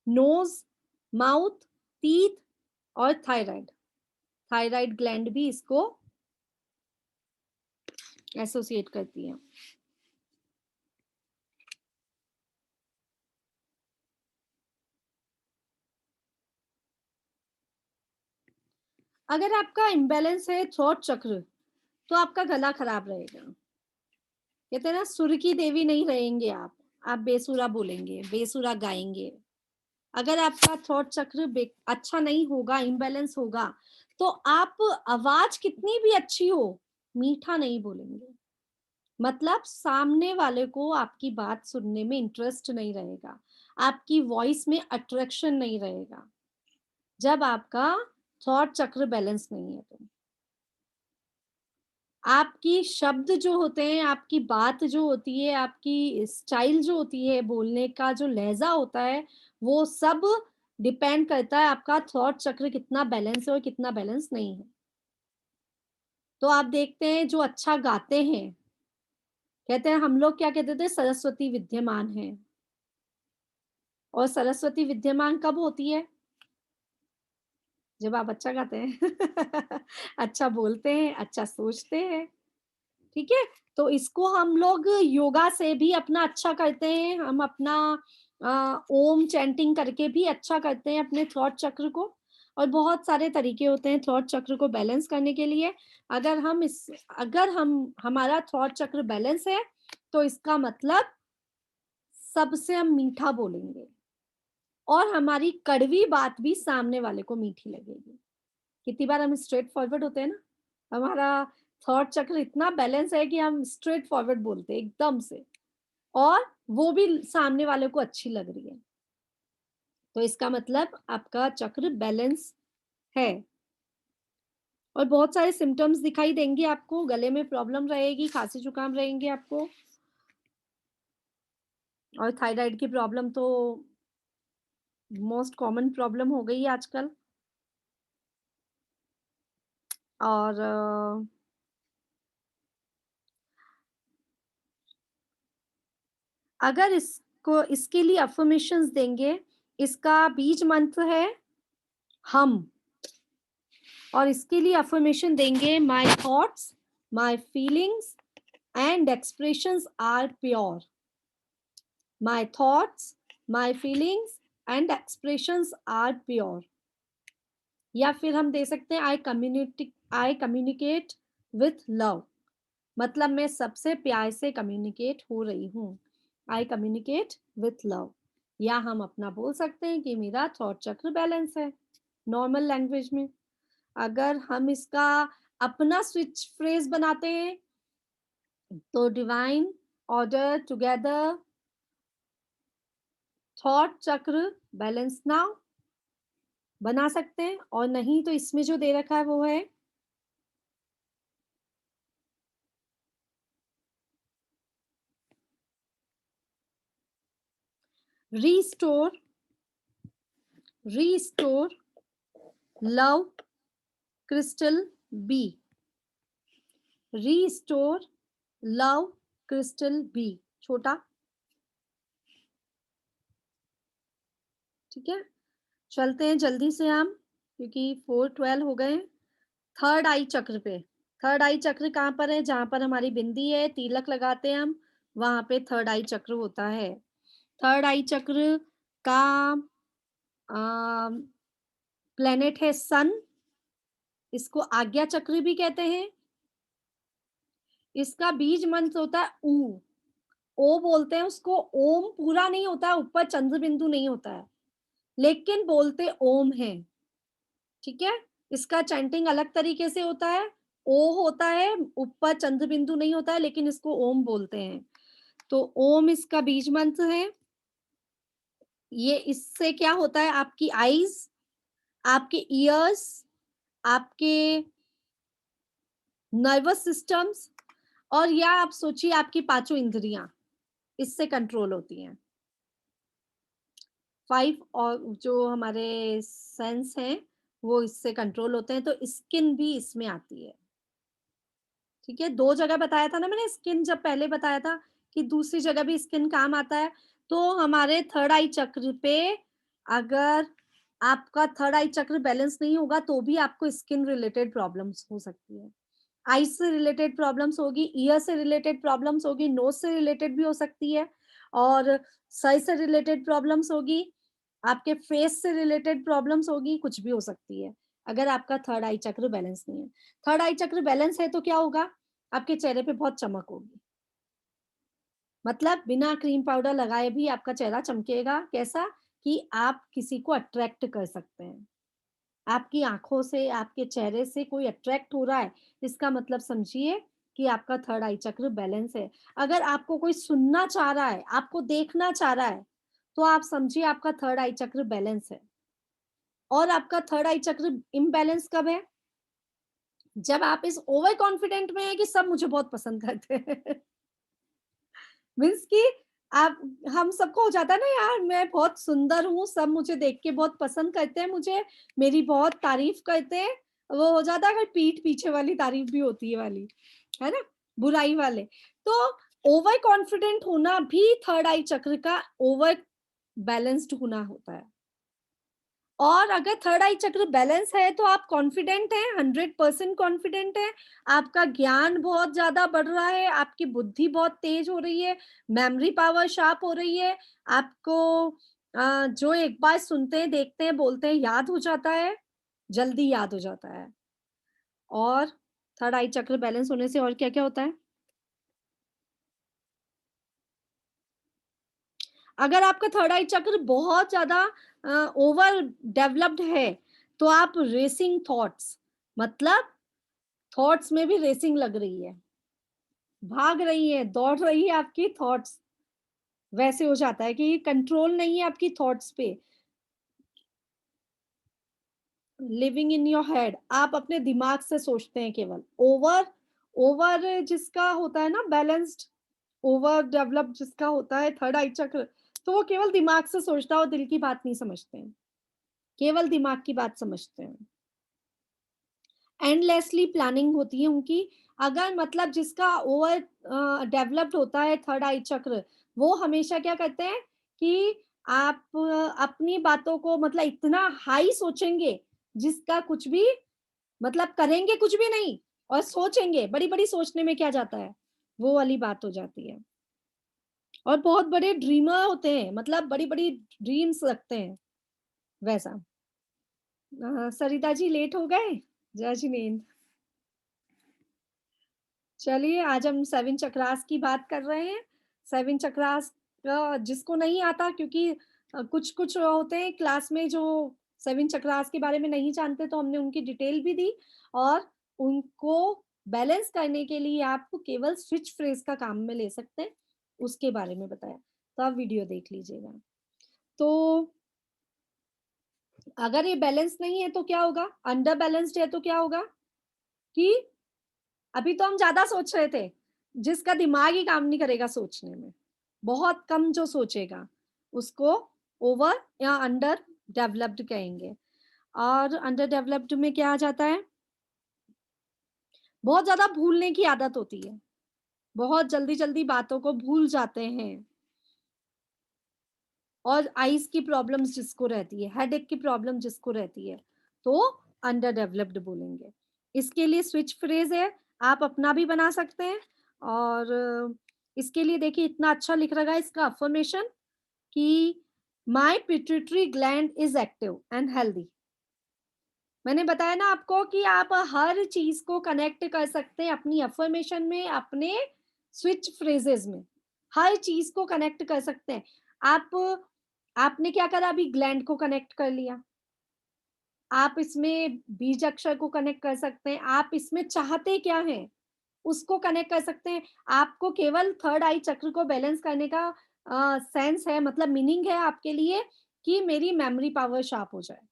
नोज, माउथ, टीथ और थायराइड। थायराइड ग्लैंड भी इसको एसोसिएट करती है। अगर आपका इम्बैलेंस है थ्रॉट चक्र, तो आपका गला खराब रहेगा। कहते हैं ना सुर की देवी नहीं रहेंगे आप बेसुरा बोलेंगे, बेसुरा गाएंगे। अगर आपका थ्रॉट चक्र अच्छा नहीं होगा, इम्बैलेंस होगा, तो आप आवाज कितनी भी अच्छी हो, मीठा नहीं बोलेंगे। मतलब सामने वाले को आपकी बात सुनने में इंटरेस्ट नहीं रहेगा, आपकी वॉइस में अट्रैक्शन नहीं रहेगा, जब आपका थॉट चक्र बैलेंस नहीं है। तो आपकी शब्द जो होते हैं, आपकी बात जो होती है, आपकी स्टाइल जो होती है, बोलने का जो लहजा होता है, वो सब डिपेंड करता है आपका थॉट चक्र कितना बैलेंस है और कितना बैलेंस नहीं है। तो आप देखते हैं जो अच्छा गाते हैं, कहते हैं हम लोग क्या कहते थे, सरस्वती विद्यमान है। और सरस्वती विद्यमान कब होती है? जब आप अच्छा गाते हैं। अच्छा बोलते हैं, अच्छा सोचते हैं, ठीक है। तो इसको हम लोग योगा से भी अपना अच्छा करते हैं, हम अपना ओम चैंटिंग करके भी अच्छा करते हैं अपने थ्रॉट चक्र को। और बहुत सारे तरीके होते हैं थ्रॉट चक्र को बैलेंस करने के लिए। अगर हम हमारा थ्रॉट चक्र बैलेंस है, तो इसका मतलब सबसे हम मीठा बोलेंगे और हमारी कड़वी बात भी सामने वाले को मीठी लगेगी। कितनी बार हम स्ट्रेट फॉरवर्ड होते हैं ना, हमारा थॉट चक्र इतना बैलेंस है कि हम स्ट्रेट फॉरवर्ड बोलते हैं एकदम से, और वो भी सामने वाले को अच्छी लग रही है। तो इसका मतलब आपका चक्र बैलेंस है। और बहुत सारे सिम्टम्स दिखाई देंगे आपको, गले में प्रॉब्लम रहेगी, खांसी जुकाम रहेंगे आपको। और थायराइड की प्रॉब्लम तो मोस्ट कॉमन प्रॉब्लम हो गई है आजकल। और अगर इसके लिए अफर्मेशंस देंगे, इसका बीज मंत्र है हम, और इसके लिए अफर्मेशन देंगे my thoughts, my feelings and expressions are pure. My thoughts, my feelings and expressions are pure. या फिर हम दे सकते हैं आई कम्युनिकेट विथ लव, मतलब मैं सबसे प्यार से कम्युनिकेट हो रही हूँ। I communicate with love. या हम अपना बोल सकते हैं कि मेरा थॉट चक्र बैलेंस है, नॉर्मल लैंग्वेज में। अगर हम इसका अपना स्विच फ्रेज बनाते हैं तो डिवाइन ऑर्डर टुगेदर थॉट चक्र बैलेंस नाउ बना सकते हैं। और नहीं तो इसमें जो दे रखा है वो है restore love crystal B, restore love crystal B, छोटा। ठीक है, चलते हैं जल्दी से हम, क्योंकि 4:12 हो गए। थर्ड आई चक्र पे, थर्ड आई चक्र कहाँ पर है? जहां पर हमारी बिंदी है, तिलक लगाते हैं हम, वहां पे थर्ड आई चक्र होता है। थर्ड आई चक्र का प्लेनेट है सन, इसको आज्ञा चक्र भी कहते हैं। इसका बीज मंत्र होता है ऊ, ओ बोलते हैं उसको। ओम पूरा नहीं होता है, ऊपर चंद्र बिंदु नहीं होता है, लेकिन बोलते ओम है। ठीक है, इसका चैंटिंग अलग तरीके से होता है, ओ होता है, ऊपर चंद्र बिंदु नहीं होता है, लेकिन इसको ओम बोलते हैं। तो ओम इसका बीज मंत्र है। ये इससे क्या होता है, आपकी आईज, आपके ईयर्स, आपके नर्वस सिस्टम्स, और या आप सोचिए आपकी पांचों इंद्रियां इससे कंट्रोल होती हैं। 5 और जो हमारे सेंस हैं वो इससे कंट्रोल होते हैं। तो स्किन भी इसमें आती है। ठीक है, 2 जगह बताया था ना मैंने स्किन, जब पहले बताया था कि दूसरी जगह भी स्किन काम आता है। तो हमारे थर्ड आई चक्र पे अगर आपका थर्ड आई चक्र बैलेंस नहीं होगा तो भी आपको स्किन रिलेटेड प्रॉब्लम्स हो सकती है। आई से रिलेटेड प्रॉब्लम्स होगी, ईयर से रिलेटेड प्रॉब्लम्स होगी, नोज से रिलेटेड भी हो सकती है, और सर से रिलेटेड प्रॉब्लम्स होगी, आपके फेस से रिलेटेड प्रॉब्लम्स होगी, कुछ भी हो सकती है अगर आपका थर्ड आई चक्र बैलेंस नहीं है। थर्ड आई चक्र बैलेंस है तो क्या होगा, आपके चेहरे पे बहुत चमक होगी, मतलब बिना क्रीम पाउडर लगाए भी आपका चेहरा चमकेगा। कैसा कि आप किसी को अट्रैक्ट कर सकते हैं, आपकी आंखों से, आपके चेहरे से कोई अट्रैक्ट हो रहा है, इसका मतलब समझिए कि आपका थर्ड आई चक्र बैलेंस है। अगर आपको कोई सुनना चाह रहा है, आपको देखना चाह रहा है, तो आप समझिए आपका थर्ड आई चक्र बैलेंस है। और आपका थर्ड आई चक्र इम्बैलेंस कब है? जब आप इस ओवर कॉन्फिडेंट में है कि सब मुझे बहुत पसंद करते हैं मीन्स कि आप, हम सबको हो जाता है ना, यार मैं बहुत सुंदर हूँ, सब मुझे देख के बहुत पसंद करते हैं, मुझे मेरी बहुत तारीफ करते हैं। वो हो जाता है अगर पीठ पीछे वाली तारीफ भी होती है वाली, है ना, बुराई वाले। तो ओवर कॉन्फिडेंट होना भी थर्ड आई चक्र का ओवर बैलेंस्ड होना होता है। और अगर थर्ड आई चक्र बैलेंस है तो आप कॉन्फिडेंट हैं, 100% कॉन्फिडेंट है, आपका ज्ञान बहुत ज्यादा बढ़ रहा है, आपकी बुद्धि बहुत तेज हो रही है, मेमोरी पावर शार्प हो रही है, आपको जो एक बार सुनते हैं, देखते हैं, बोलते हैं, याद हो जाता है, जल्दी याद हो जाता है। और थर्ड आई चक्र बैलेंस होने से और क्या क्या होता है, अगर आपका थर्ड आई चक्र बहुत ज्यादा ओवर डेवलप्ड है तो आप रेसिंग थॉट्स, मतलब थॉट्स में भी रेसिंग लग रही है, भाग रही है, दौड़ रही है आपकी थॉट्स, वैसे हो जाता है कि कंट्रोल नहीं है आपकी थॉट्स पे। लिविंग इन योर हेड, आप अपने दिमाग से सोचते हैं केवल। ओवर ओवर जिसका होता है ना बैलेंस्ड, ओवर डेवलप्ड जिसका होता है थर्ड आई चक्र, तो वो केवल दिमाग से सोचता है और दिल की बात नहीं समझते हैं, केवल दिमाग की बात समझते हैं। एंडलेसली प्लानिंग होती है उनकी। अगर मतलब जिसका ओवर डेवलप्ड होता है थर्ड आई चक्र, वो हमेशा क्या करते हैं कि आप अपनी बातों को मतलब इतना हाई सोचेंगे, जिसका कुछ भी मतलब करेंगे कुछ भी नहीं, और सोचेंगे, बड़ी-बड़ी सोचने में क्या जाता है, वो वाली बात हो जाती है। और बहुत बड़े ड्रीमर होते हैं, मतलब बड़ी-बड़ी ड्रीम्स रखते हैं, वैसा। सरिता जी लेट हो गए? जजमेंट। चलिए आज हम 7 चक्रास की बात कर रहे हैं। 7 चक्रास का जिसको नहीं आता, क्योंकि कुछ-कुछ होते हैं क्लास में जो 7 चक्रास के बारे में नहीं जानते, तो हमने उनकी डिटेल भी दी, और उनको बैलेंस करने के लिए आपको केवल स्विच फ्रेज का काम में ले सकते हैं, उसके बारे में बताया। तो आप वीडियो देख लीजिएगा। तो अगर ये बैलेंस नहीं है तो क्या होगा? अंडर बैलेंस्ड है तो क्या होगा? कि अभी तो हम ज़्यादा सोच रहे थे, जिसका दिमाग ही काम नहीं करेगा सोचने में, बहुत कम जो सोचेगा, उसको ओवर या अंडर डेवलप्ड कहेंगे। और अंडर डेवलप्ड में क्या आ जाता है? बहुत ज़्यादा भूलने की आदत होती है, बहुत जल्दी-जल्दी बातों को भूल जाते हैं, और आईज़ की प्रॉब्लम्स जिसको रहती है, हेडेक की प्रॉब्लम जिसको रहती है, तो अंडर डेवलप्ड बोलेंगे। इसके लिए स्विच फ्रेज़ है, आप अपना भी बना सकते हैं, और इसके लिए देखिए इतना अच्छा लिख रखा है इसका अफ़र्मेशन कि my pituitary gland is active and healthy. मैंने बताया ना आपको कि आप हर चीज़ को कनेक्ट कर सकते हैं अपनी अफ़र्मेशन में, अपने स्विच फ्रेज़ेज़ में, हर चीज़ को कनेक्ट कर सकते हैं। आप आपने क्या करा, अभी ग्लैंड को कनेक्ट कर लिया। आप इसमें बीज अक्षर को कनेक्ट कर सकते हैं, आप इसमें चाहते क्या हैं, उसको कनेक्ट कर सकते हैं। आपको केवल थर्ड आई चक्र को बैलेंस करने का सेंस है, मतलब मीनिंग है आपके लिए कि मेरी मेमोरी पावर शार्प हो जाए।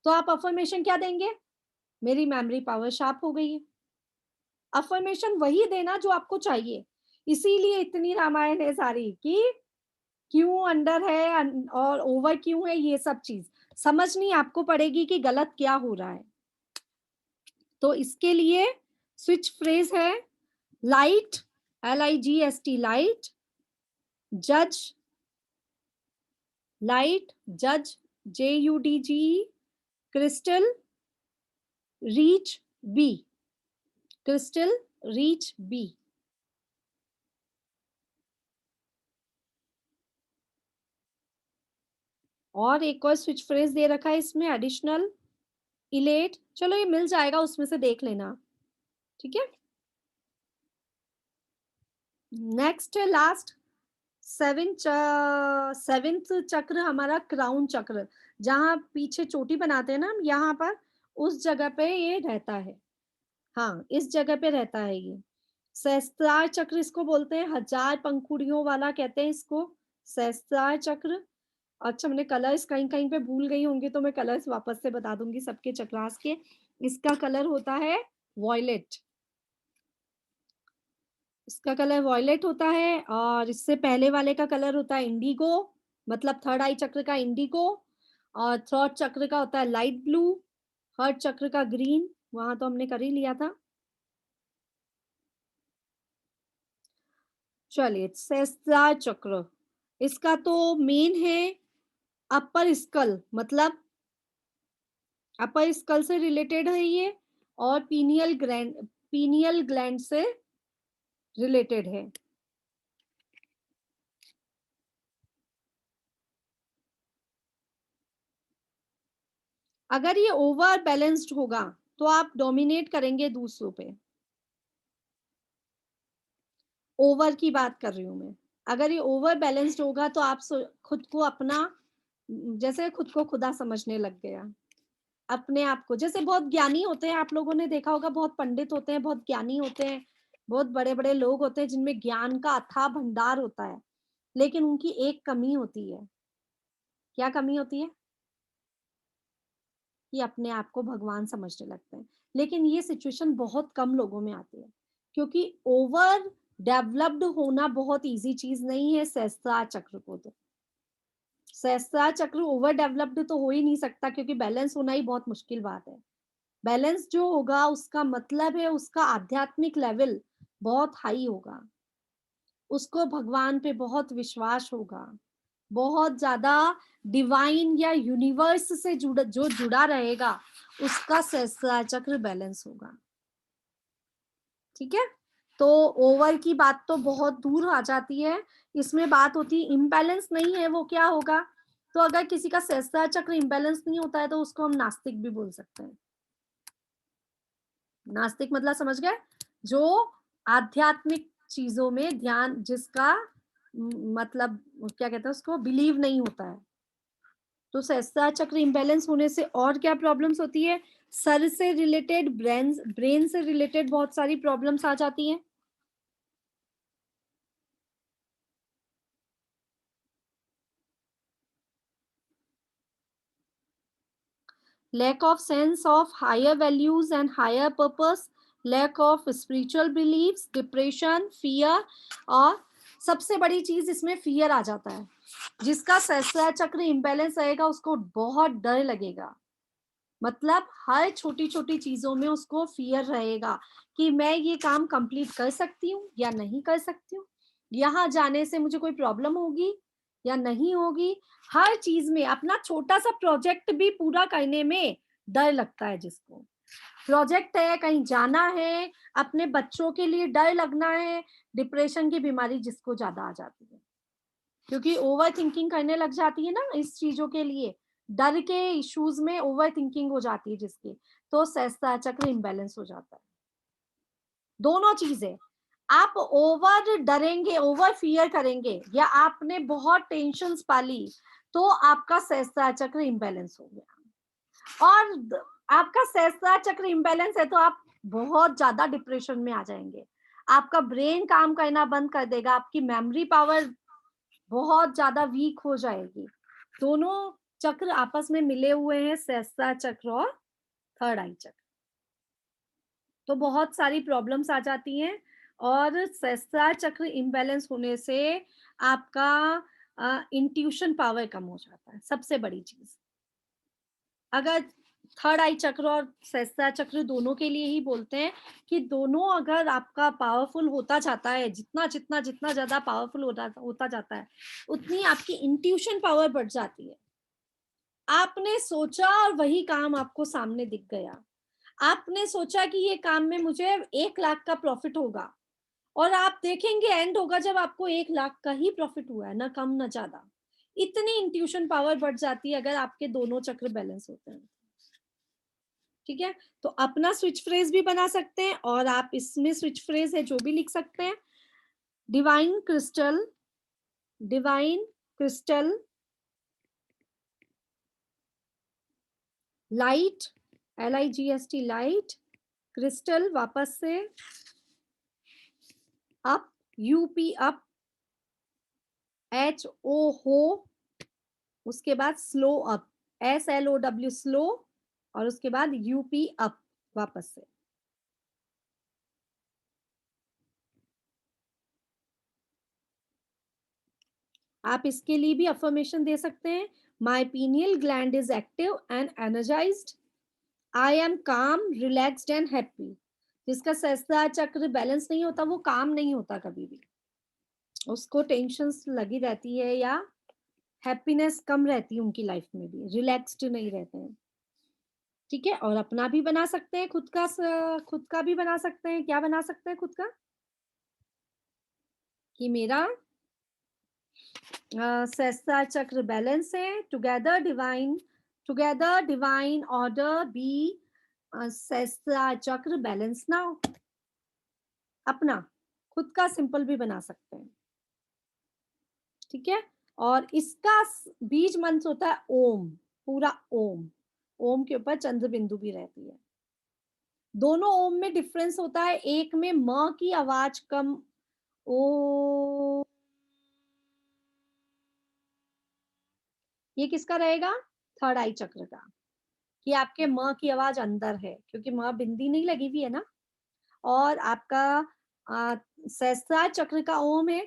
तो आप अफ़र्मेशन क्या देंगे? मेरी मेमोरी पावर शार्प हो गई है। अफ़र्मेशन वही देना जो आपको चाहिए। इसीलिए इतनी रामायण है सारी कि क्यों अंडर है और ओवर क्यों है, ये सब चीज़ समझनी आपको पड़ेगी कि गलत क्या हो रहा है। तो इसके लिए स्विच फ्रेज़ है लाइट, LIGST लाइट, जज, लाइट, जज, JUDGE, crystal, reach, B, crystal, reach, B. और एक और स्विच फ्रेज दे रखा है इसमें एडिशनल, इलेट। चलो ये मिल जाएगा, उसमें से देख लेना, ठीक है। नेक्स्ट है लास्ट सेवेंथ चक्र हमारा क्राउन चक्र, जहां पीछे चोटी बनाते हैं ना हम, यहाँ पर उस जगह पे ये रहता है। हाँ, इस जगह पे रहता है ये। सहस्त्रार चक्र इसको बोलते हैं, 1000 पंखुड़ियों वाला कहते हैं इसको, सहस्त्रार चक्र। अच्छा, मैंने कलर्स कहीं-कहीं पे भूल गई होंगी, तो मैं कलर्स वापस से बता दूँगी सबके चक्रास के। इसका कलर होता है वॉयलेट। इसका कलर वॉयलेट होता है, और इससे पहले वाले का कलर होता है इंडिगो, मतलब थर्ड आई चक्र का इंडिगो, और थर्ड चक्र का होता है लाइट ब्लू, हर्ट चक्र का ग्रीन, वहां तो हमने कर ही लिया था। चलिए, सहस्त्रार चक्र, इसका तो मेन है अपर स्कल, मतलब अपर स्कल से रिलेटेड है ये, और पीनियल ग्लैंड से रिलेटेड है। अगर ये ओवर बैलेंस्ड होगा तो आप डोमिनेट करेंगे दूसरों पे। ओवर की बात कर रही हूं मैं। अगर ये ओवर बैलेंस्ड होगा तो आप खुद को अपना, जैसे खुद को खुदा समझने लग गया, अपने आप को, जैसे बहुत ज्ञानी होते हैं, आप लोगों ने देखा होगा, बहुत पंडित होते हैं, बहुत ज्ञानी होते हैं, बहुत बड़े बड़े लोग होते हैं जिनमें ज्ञान का अथाह भंडार होता है, लेकिन उनकी एक कमी होती है। क्या कमी होती है? कि अपने आप को भगवान समझने लगते हैं। लेकिन ये सिचुएशन बहुत कम लोगों में आती है, क्योंकि ओवर डेवलप्ड होना बहुत इजी चीज नहीं है सहस्त्रार चक्र को। तो सहस्त्रार चक्र ओवर डेवलप्ड तो हो ही नहीं सकता, क्योंकि बैलेंस होना ही बहुत मुश्किल बात है। बैलेंस जो होगा उसका मतलब है उसका आध्यात्मिक लेवल बहुत हाई होगा, उसको भगवान पे बहुत विश्वास होगा, बहुत ज्यादा डिवाइन या यूनिवर्स से जुड़ा रहेगा, उसका सहस्त्रार चक्र बैलेंस होगा। ठीक है, तो ओवर की बात तो बहुत दूर आ जाती है, इसमें बात होती है इम्बैलेंस नहीं है वो क्या होगा। तो अगर किसी का सहस्त्रार चक्र इम्बैलेंस नहीं होता है तो उसको हम नास्तिक भी बोल सकते हैं। नास्तिक मतलब समझ गए, जो आध्यात्मिक चीजों में ध्यान, जिसका मतलब क्या कहते हैं उसको, बिलीव नहीं होता है। तो सहस्त्रार चक्र इम्बैलेंस होने से और क्या प्रॉब्लम्स होती है, सर से रिलेटेड, ब्रेन से रिलेटेड बहुत सारी प्रॉब्लम्स आ जाती हैं। lack of sense of higher values and higher purpose, lack of spiritual beliefs, depression, fear, और सबसे बड़ी चीज इसमें फियर आ जाता है। जिसका सहस्त्रार चक्र इम्बैलेंस रहेगा उसको बहुत डर लगेगा, मतलब हर छोटी छोटी चीजों में उसको फियर रहेगा कि मैं ये काम कंप्लीट कर सकती हूँ या नहीं कर सकती हूँ, यहाँ जाने से मुझे कोई प्रॉब्लम होगी या नहीं होगी। हर चीज में अपना छोटा सा प्रोजेक्ट भी पूरा करने में डर लगता है। जिसको प्रोजेक्ट है, कहीं जाना है, अपने बच्चों के लिए डर लगना है, डिप्रेशन की बीमारी जिसको ज्यादा आ जाती है, क्योंकि ओवर थिंकिंग करने लग जाती है ना इस चीजों के लिए, डर के इश्यूज में ओवर थिंकिंग हो जाती है जिसकी, तो सहस्त्रार चक्र इम्बैलेंस हो जाता है। दोनों चीजें, आप ओवर डरेंगे, ओवर फियर करेंगे, या आपने बहुत टेंशन पाली, तो आपका सहस्त्रार चक्र इम्बैलेंस हो गया। और आपका सहस्त्रार चक्र इम्बैलेंस है तो आप बहुत ज्यादा डिप्रेशन में आ जाएंगे, आपका ब्रेन काम करना बंद कर देगा, आपकी मेमोरी पावर बहुत ज्यादा वीक हो जाएगी। दोनों चक्र आपस में मिले हुए हैं, सहस्त्रार चक्र और थर्ड आई चक्र, तो बहुत सारी प्रॉब्लम्स आ जाती हैं। और सहस्त्रार चक्र इम्बैलेंस होने से आपका इंट्यूशन पावर कम हो जाता है, सबसे बड़ी चीज। अगर थर्ड आई चक्र और सहस्त्रार चक्र दोनों के लिए ही बोलते हैं कि दोनों अगर आपका पावरफुल होता जाता है, जितना जितना जितना ज्यादा पावरफुल होता जाता है, उतनी आपकी इंट्यूशन पावर बढ़ जाती है। आपने सोचा और वही काम आपको सामने दिख गया, आपने सोचा कि ये काम में मुझे 1 लाख का प्रॉफिट होगा, और आप देखेंगे एंड होगा जब आपको 1 लाख का ही प्रॉफिट हुआ है, ना कम ना ज्यादा। इतनी इंट्यूशन पावर बढ़ जाती है अगर आपके दोनों चक्र बैलेंस होते हैं। ठीक है, तो अपना स्विच फ्रेज भी बना सकते हैं, और आप इसमें स्विच फ्रेज है जो भी लिख सकते हैं। Divine crystal, divine crystal, light, LIGST, light, crystal, वापस से अप, UP अप, HO हो, उसके बाद स्लो अप, SLOW स्लो, और उसके बाद UP अप वापस से। आप इसके लिए भी अफर्मेशन दे सकते हैं। My pineal gland is active and energized, I am calm, relaxed and happy. जिसका सहस्त्रार चक्र बैलेंस नहीं होता वो काम नहीं होता कभी भी, उसको टेंशन लगी रहती है या हैप्पीनेस कम रहती है उनकी लाइफ में भी, रिलैक्स्ड नहीं रहते हैं। ठीक है, और अपना भी बना सकते हैं, खुद का भी बना सकते हैं। क्या बना सकते हैं खुद का, कि मेरा सहस्त्रार चक्र बैलेंस है, टुगेदर डिवाइन ऑर्डर बी, सहस्त्रार चक्र बैलेंस नाउ। अपना खुद का सिंपल भी बना सकते हैं। ठीक है, और इसका बीज मंत्र होता है ओम, पूरा ओम, ओम के ऊपर चंद्र बिंदु भी रहती है। दोनों ओम में डिफरेंस होता है, एक में म की आवाज कम, ओ, ये किसका रहेगा, थर्ड आई चक्र का, कि आपके म की आवाज अंदर है, क्योंकि म बिंदी नहीं लगी हुई है ना। और आपका सहस्त्रार चक्र का ओम है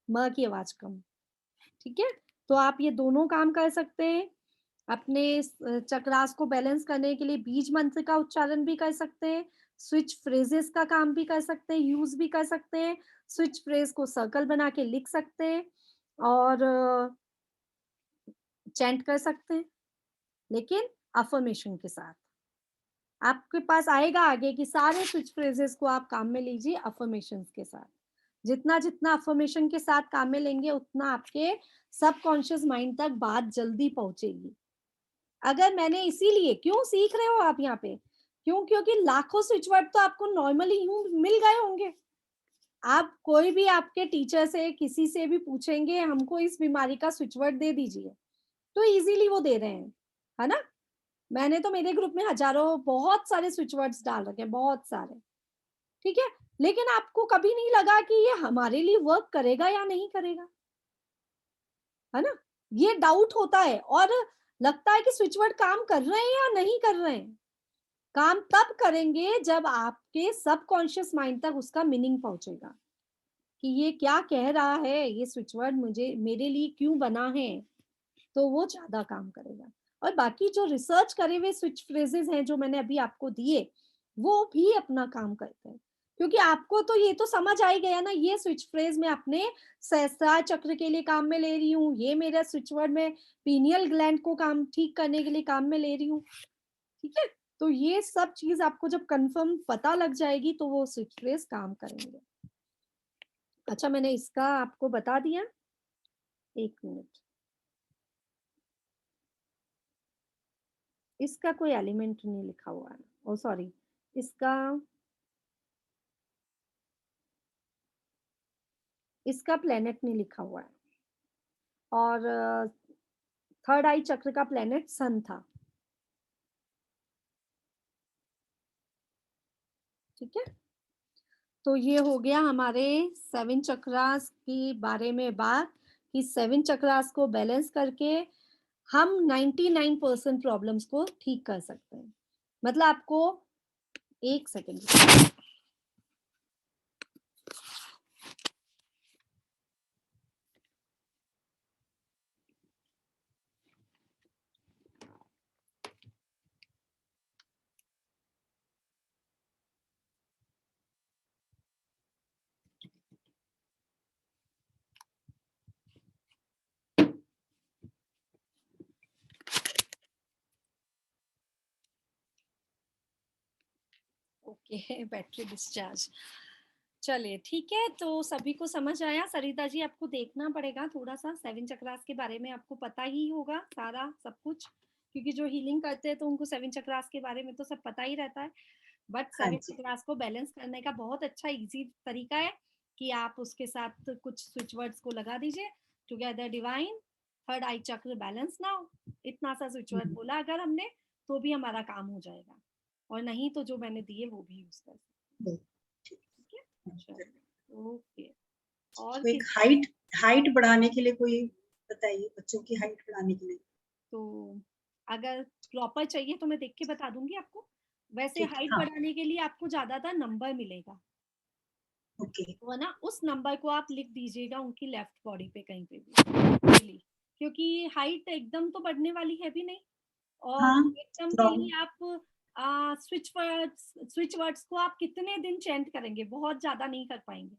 म की आवाज कम। ठीक है, तो आप ये दोनों काम कर सकते हैं। अपने चक्रास को बैलेंस करने के लिए बीज मंत्र का उच्चारण भी कर सकते हैं, स्विच फ्रेजेस का काम भी कर सकते हैं, यूज भी कर सकते हैं। स्विच फ्रेज को सर्कल बना के लिख सकते हैं और चैंट कर सकते हैं, लेकिन अफर्मेशन के साथ। आपके पास आएगा आगे कि सारे स्विच फ्रेजेस को आप काम में लीजिए अफर्मेशंस के साथ। जितना जितना अफर्मेशन के साथ काम में लेंगे उतना आपके सबकॉन्शियस माइंड तक बात जल्दी पहुंचेगी। अगर मैंने इसीलिए क्यों सीख रहे हो आप यहाँ पे, क्यों? क्योंकि लाखों स्विच वर्ड तो आपको नॉर्मली यूं मिल गए होंगे। आप कोई भी आपके टीचर से किसी से भी पूछेंगे हमको इस बीमारी का स्विच वर्ड दे दीजिए, तो इजीली वो दे रहे हैं, है ना? मैंने तो मेरे ग्रुप में हजारों बहुत सारे स्विच वर्ड्स डाल रखे हैं, बहुत सारे। ठीक है, लेकिन आपको कभी नहीं लगा कि ये हमारे लिए वर्क करेगा या नहीं करेगा, है ना? ये डाउट होता है और लगता है कि स्विच वर्ड काम कर रहे हैं या नहीं कर रहे हैं। काम तब करेंगे जब आपके सबकॉन्शियस माइंड तक उसका मीनिंग पहुंचेगा कि ये क्या कह रहा है, ये स्विच वर्ड मुझे मेरे लिए क्यों बना है, तो वो ज्यादा काम करेगा। और बाकी जो रिसर्च करे हुए स्विच फ्रेजेस हैं जो मैंने अभी आपको दिए, वो भी अपना काम करते हैं, क्योंकि आपको तो ये तो समझ आ ही गया ना, ये स्विच फ्रेज मैं अपने सहस्त्रार चक्र के लिए काम में ले रही हूँ, ये मेरा स्विच वर्ड में पीनियल ग्लैंड को काम ठीक करने के लिए काम में ले रही हूँ। ठीक है, तो ये सब चीज आपको जब कंफर्म पता लग जाएगी तो वो स्विच फ्रेज काम करेंगे। अच्छा, मैंने इसका आपको बता दिया। एक मिनट, इसका कोई एलिमेंट नहीं लिखा हुआ है, ओ सॉरी, इसका प्लेनेट नहीं लिखा हुआ है। और थर्ड आई चक्र का प्लेनेट सन था। ठीक है, तो ये हो गया हमारे 7 चक्रास के बारे में बात कि 7 चक्रास को बैलेंस करके हम 99% प्रॉब्लम्स को ठीक कर सकते हैं। मतलब आपको एक सेकेंड, ओके बैटरी डिस्चार्ज। चलिए ठीक है, तो सभी को समझ आया। सरिता जी आपको देखना पड़ेगा थोड़ा सा, 7 चक्रास के बारे में आपको पता ही होगा सारा सब कुछ, क्योंकि जो हीलिंग करते हैं तो उनको 7 चक्रास के बारे में तो सब पता ही रहता है। बट 7 चक्रास को बैलेंस करने का बहुत अच्छा इजी तरीका है कि आप उसके साथ कुछ स्विच वर्ड्स को लगा दीजिए, टुगेदर डिवाइन थर्ड आई चक्र बैलेंस नाउ, इतना सा स्विच वर्ड बोला अगर हमने तो भी हमारा काम हो जाएगा, और नहीं तो जो मैंने दिए वो भी यूज कर सकते। ठीक है, ओके। और तो एक हाइट बढ़ाने के लिए कोई बताइए, बच्चों की हाइट बढ़ाने के लिए। तो अगर प्रॉपर चाहिए तो मैं देख के बता दूंगी आपको। वैसे हाइट बढ़ाने के लिए आपको ज्यादातर नंबर मिलेगा, तो ना उस नंबर को आप लिख दीजिएगा उनकी लेफ्ट बॉडी पे कहीं पे भी, क्योंकि हाइट एकदम तो बढ़ने वाली है भी नहीं, और एकदम के लिए आप स्विच वर्ड्स को आप कितने दिन चेंट करेंगे, बहुत ज्यादा नहीं कर पाएंगे।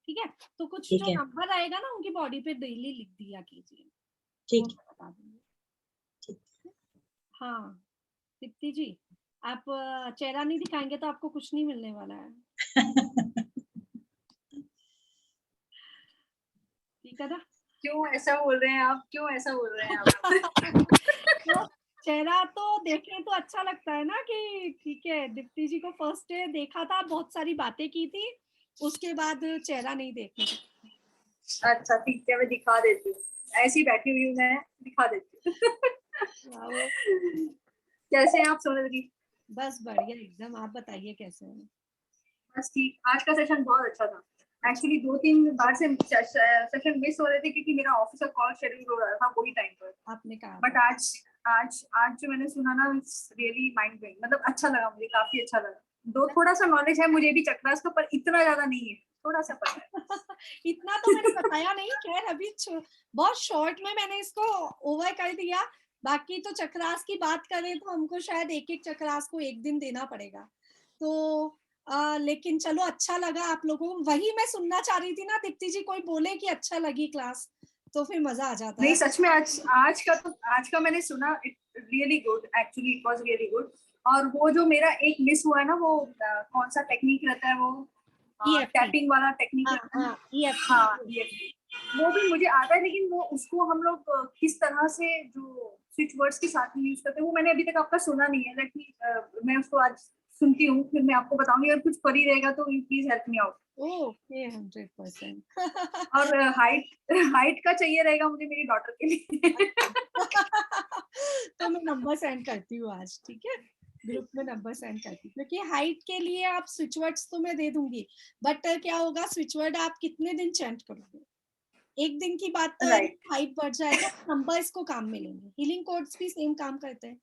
ठीक है, तो कुछ जो नंबर आएगा ना उनकी बॉडी पे डेली लिख दिया कीजिए। ठीक है, बता दूंगी। हाँ दीप्ति जी, आप चेहरा नहीं दिखाएंगे तो आपको कुछ नहीं मिलने वाला है। ठीक है ना? क्यों ऐसा बोल रहे हैं आप, क्यों ऐसा बोल रहे हैं आप? तो चेहरा तो देखें तो अच्छा लगता है ना कि ठीक है, दीप्ति जी को फर्स्ट डे देखा था, बहुत सारी बातें की थी, उसके बाद चेहरा नहीं देखने का। अच्छा ठीक है, मैं दिखा देती हूँ, ऐसी बैठी हुई हूँ मैं, दिखा देती हूँ। कैसे हैं आप सोनल जी? बस बढ़िया एकदम, आप बताइए कैसे हैं? बस ठीक, आज का सेशन बहुत अच्छा था। एक्चुअली 2-3 बार से सेशन मिस हो रहे थे क्योंकि मेरा ऑफिस का कॉल शेड्यूल हो रहा था वही टाइम पर। आपने कहा बट आज जो मैंने सुना ना, इट्स रियली माइंड ब्लोइंग, मतलब अच्छा लगा मुझे, काफी अच्छा लगा। थोड़ा सा नॉलेज है मुझे भी चक्रास का, पर इतना ज्यादा नहीं है, थोड़ा सा पता है। इतना तो मैंने बताया नहीं, खैर अभी बहुत शॉर्ट में मैंने इसको ओवर कर दिया। बाकी तो चक्रास की बात करें तो हमको शायद एक एक चक्रास को एक दिन देना पड़ेगा। तो लेकिन चलो अच्छा लगा आप लोगों को, वही मैं सुनना चाह रही थी ना दीप्ति जी, कोई बोले कि अच्छा लगी क्लास तो फिर मजा आ जाता नहीं है। सच में आज का मैंने सुना, it really good, actually it was really good. और वो जो मेरा एक मिस हुआ है ना, वो कौन सा टेक्निक रहता है, वो EFT, टैपिंग वाला टेक्निक रहता है। EFT, हाँ EFT, वो भी मुझे आता है, लेकिन वो उसको हम लोग किस तरह से जो स्विच वर्ड्स के साथ में यूज करते हैं वो मैंने अभी तक आपका सुना नहीं है। लेकिन मैं उसको आज सुनती हूँ, फिर मैं आपको बताऊंगी। अगर कुछ परी रहेगा तो you please help me out. Okay 100%। और हाइट का चाहिए रहेगा मुझे मेरी डॉटर के लिए। तो मैं नंबर सेंड करती हूँ आज, ठीक है, ग्रुप में नंबर सेंड करती हूँ, क्योंकि हाइट के लिए आप स्विच वर्ड्स तो मैं दे दूंगी, बट क्या होगा, स्विच वर्ड आप कितने दिन चेंट करोगे? एक दिन की बात तो है, राइट हाइट बढ़ जाएगा, नंबर्स को काम मिलेंगे। हीलिंग कोड्स भी सेम काम करते हैं,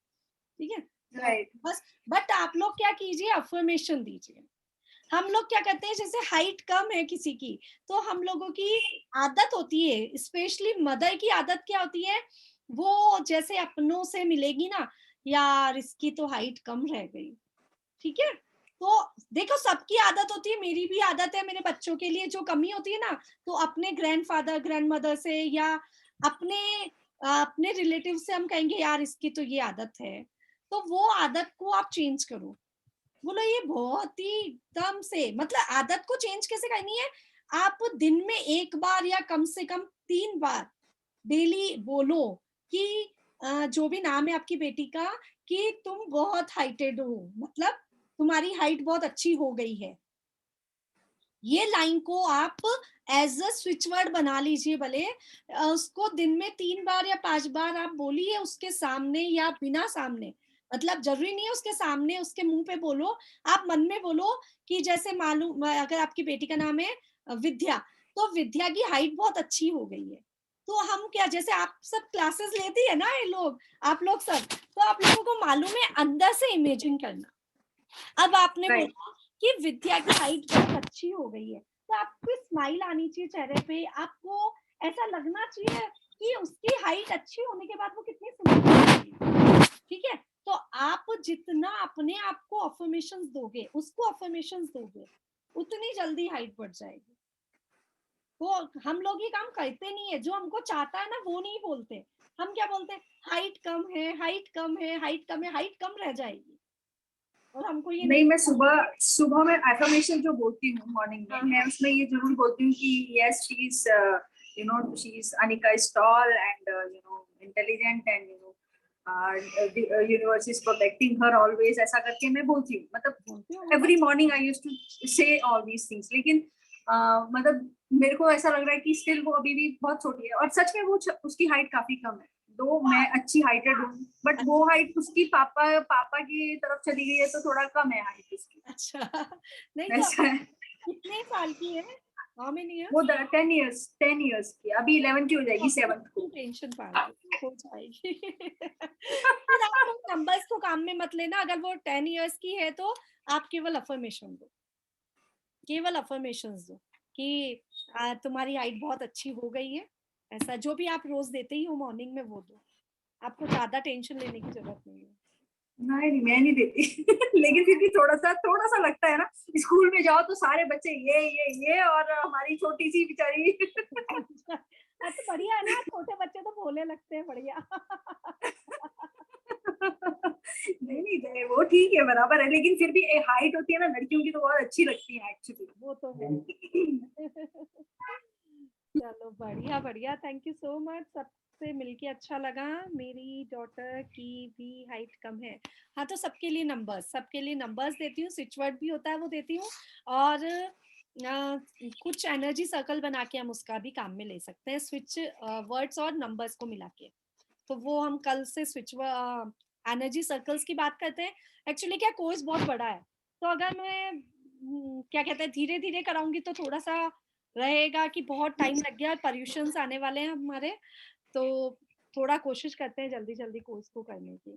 ठीक है। तो राइट बस, बट आप लोग क्या कीजिए, अफर्मेशन दीजिए। हम लोग क्या करते हैं, जैसे हाइट कम है किसी की, तो हम लोगों की आदत होती है, स्पेशली मदर की आदत क्या होती है, वो जैसे अपनों से मिलेगी ना, यार इसकी तो हाइट कम रह गई, ठीक है। तो देखो सबकी आदत होती है, मेरी भी आदत है, मेरे बच्चों के लिए जो कमी होती है ना, तो अपने ग्रैंडफादर ग्रैंडमदर से या अपने अपने रिलेटिव से हम कहेंगे यार इसकी तो ये आदत है, तो वो आदत को आप चेंज करो। बोलो ये बहुत ही एकदम से, मतलब आदत को चेंज कैसे करनी है, आप दिन में एक बार या कम से कम 3 बार डेली बोलो कि जो भी नाम है आपकी बेटी का, कि तुम बहुत हाइटेड हो, मतलब तुम्हारी हाइट बहुत अच्छी हो गई है। ये लाइन को आप एज अ स्विच वर्ड बना लीजिए, भले उसको दिन में 3 बार या 5 बार आप बोलिए, उसके सामने या बिना सामने, मतलब जरूरी नहीं है उसके सामने उसके मुंह पे बोलो, आप मन में बोलो कि जैसे मालूम, अगर आपकी बेटी का नाम है विद्या, तो विद्या की हाइट बहुत अच्छी हो गई है। तो हम क्या, जैसे आप सब क्लासेस लेती है ना ये लोग, आप लोग सब, तो आप लोगों को मालूम है अंदर से इमेजिन करना। अब आपने राइट बोला कि विद्या की हाइट बहुत अच्छी हो गई है, तो आपको स्माइल आनी चाहिए चेहरे पे, आपको ऐसा लगना चाहिए कि उसकी हाइट अच्छी होने के बाद वो कितनी सुंदर, ठीक है। तो आप जितना अपने आप को अफर्मेशंस दोगे, उसको अफर्मेशंस दोगे, उतनी जल्दी हाइट बढ़ जाएगी। तो हम लोग ये काम करते नहीं है, जो हमको चाहता है ना वो नहीं बोलते, हम क्या बोलते हैं, हाइट कम है, हाइट कम है, हाइट कम है, हाइट कम रह जाएगी, और हमको ये नहीं, नहीं। मैं सुबह सुबह में एफर्मेशन जो बोलती हूँ मॉर्निंग में, मैं उसमें ये जरूर बोलती हूँ कि yes she is she is Anika is tall and intelligent and universe is protecting her always, ऐसा करके मैं बोलती हूँ। मतलब every morning I used to say all these things. लेकिन मतलब मेरे को ऐसा लग रहा है कि स्टिल वो अभी भी बहुत छोटी है, और सच में वो उसकी हाइट काफी कम है। तो मैं अच्छी हाइटेड हूँ, बट वो हाइट उसकी पापा की तरफ चली गई है, तो थोड़ा कम है हाइट उसकी। अच्छा, नहीं तो ऐसा है। कितने साल की है, हाउ मेनी वो 10 इयर्स की, अभी 11 की हो जाएगी, 7th को। टेंशन पा रही हो जाएगी। फिर आप लोग नंबर्स को काम में मत लेना, अगर वो 10 इयर्स की है तो आप केवल अफर्मेशन दो, केवल अफर्मेशंस दो कि तुम्हारी हाइट बहुत अच्छी हो गई है, ऐसा जो भी आप रोज देते ही हो मॉर्निंग में वो दो, आपको ज्यादा टेंशन लेने की जरूरत नहीं है। नहीं, मैं नहीं देती। लेकिन फिर भी थोड़ा सा लगता है ना, स्कूल में जाओ तो सारे बच्चे ये और हमारी छोटी सी बेचारी। हाँ तो बढ़िया है ना, छोटे बच्चे तो भोले लगते हैं, बढ़िया। नहीं, वो ठीक है, बराबर है, लेकिन फिर भी हाइट होती है ना लड़कियों की, तो बहुत अच्छी लगती है एक्चुअली। वो तो है। चलो बढ़िया बढ़िया, थैंक यू सो मच, सबसे मिलके अच्छा लगा। मेरी डॉटर की भी हाइट कम है, हाँ तो सबके लिए नंबर्स देती हूँ, स्विच वर्ड भी होता है वो देती हूँ, और कुछ एनर्जी सर्कल बना के हम उसका भी काम में ले सकते हैं, स्विच वर्ड्स और नंबर्स को मिला के। तो वो हम कल से स्विच एनर्जी सर्कल्स की बात करते हैं। एक्चुअली क्या कोर्स बहुत बड़ा है, तो अगर मैं क्या कहते हैं धीरे धीरे कराऊंगी तो थोड़ा सा रहेगा कि बहुत टाइम लग गया, पर्यूशंस आने वाले हैं हमारे, तो थोड़ा कोशिश करते हैं जल्दी जल्दी कोर्स को करने की,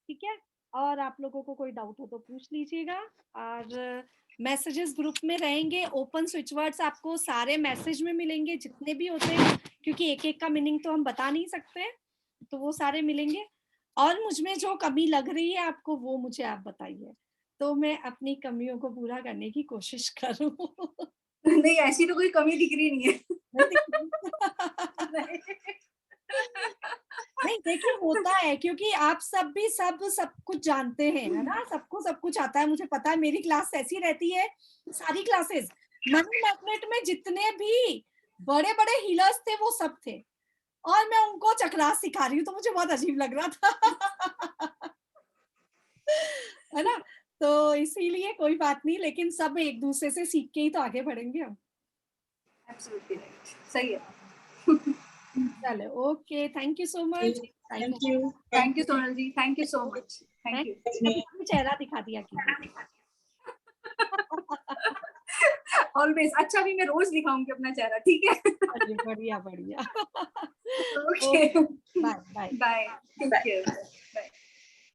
ठीक है। और आप लोगों को कोई डाउट हो तो पूछ लीजिएगा। और मैसेजेस ग्रुप में रहेंगे, ओपन स्विच वर्ड्स आपको सारे मैसेज में मिलेंगे जितने भी होते हैं, क्योंकि एक एक का मीनिंग तो हम बता नहीं सकते, तो वो सारे मिलेंगे। और मुझमें जो कमी लग रही है आपको वो मुझे आप बताइए, तो मैं अपनी कमियों को पूरा करने की कोशिश करूँ। नहीं, ऐसी तो कोई कमी दिख रही नहीं है। नहीं देखिए, होता है क्योंकि आप सब भी सब कुछ जानते हैं, है ना, सबको सब कुछ आता है। मुझे पता है, मेरी क्लास ऐसी रहती है, सारी क्लासेस मनी मैग्नेट में जितने भी बड़े बड़े हीलर्स थे वो सब थे, और मैं उनको चक्रास सिखा रही हूँ, तो मुझे बहुत अजीब लग रहा था। है ना, तो इसीलिए कोई बात नहीं, लेकिन सब एक दूसरे से सीख के ही तो आगे बढ़ेंगे हम। एब्सोल्युटली राइट, सही है। चलो, okay, thank you so much. Thank you. Thank you Sonal ji, thank you so much, thank you. चेहरा दिखा दिया कीजिए। ऑलवेज, अच्छा भी मैं रोज दिखाऊंगी अपना चेहरा, ठीक है। बढ़िया बढ़िया। Okay, bye bye. Bye, take care, bye.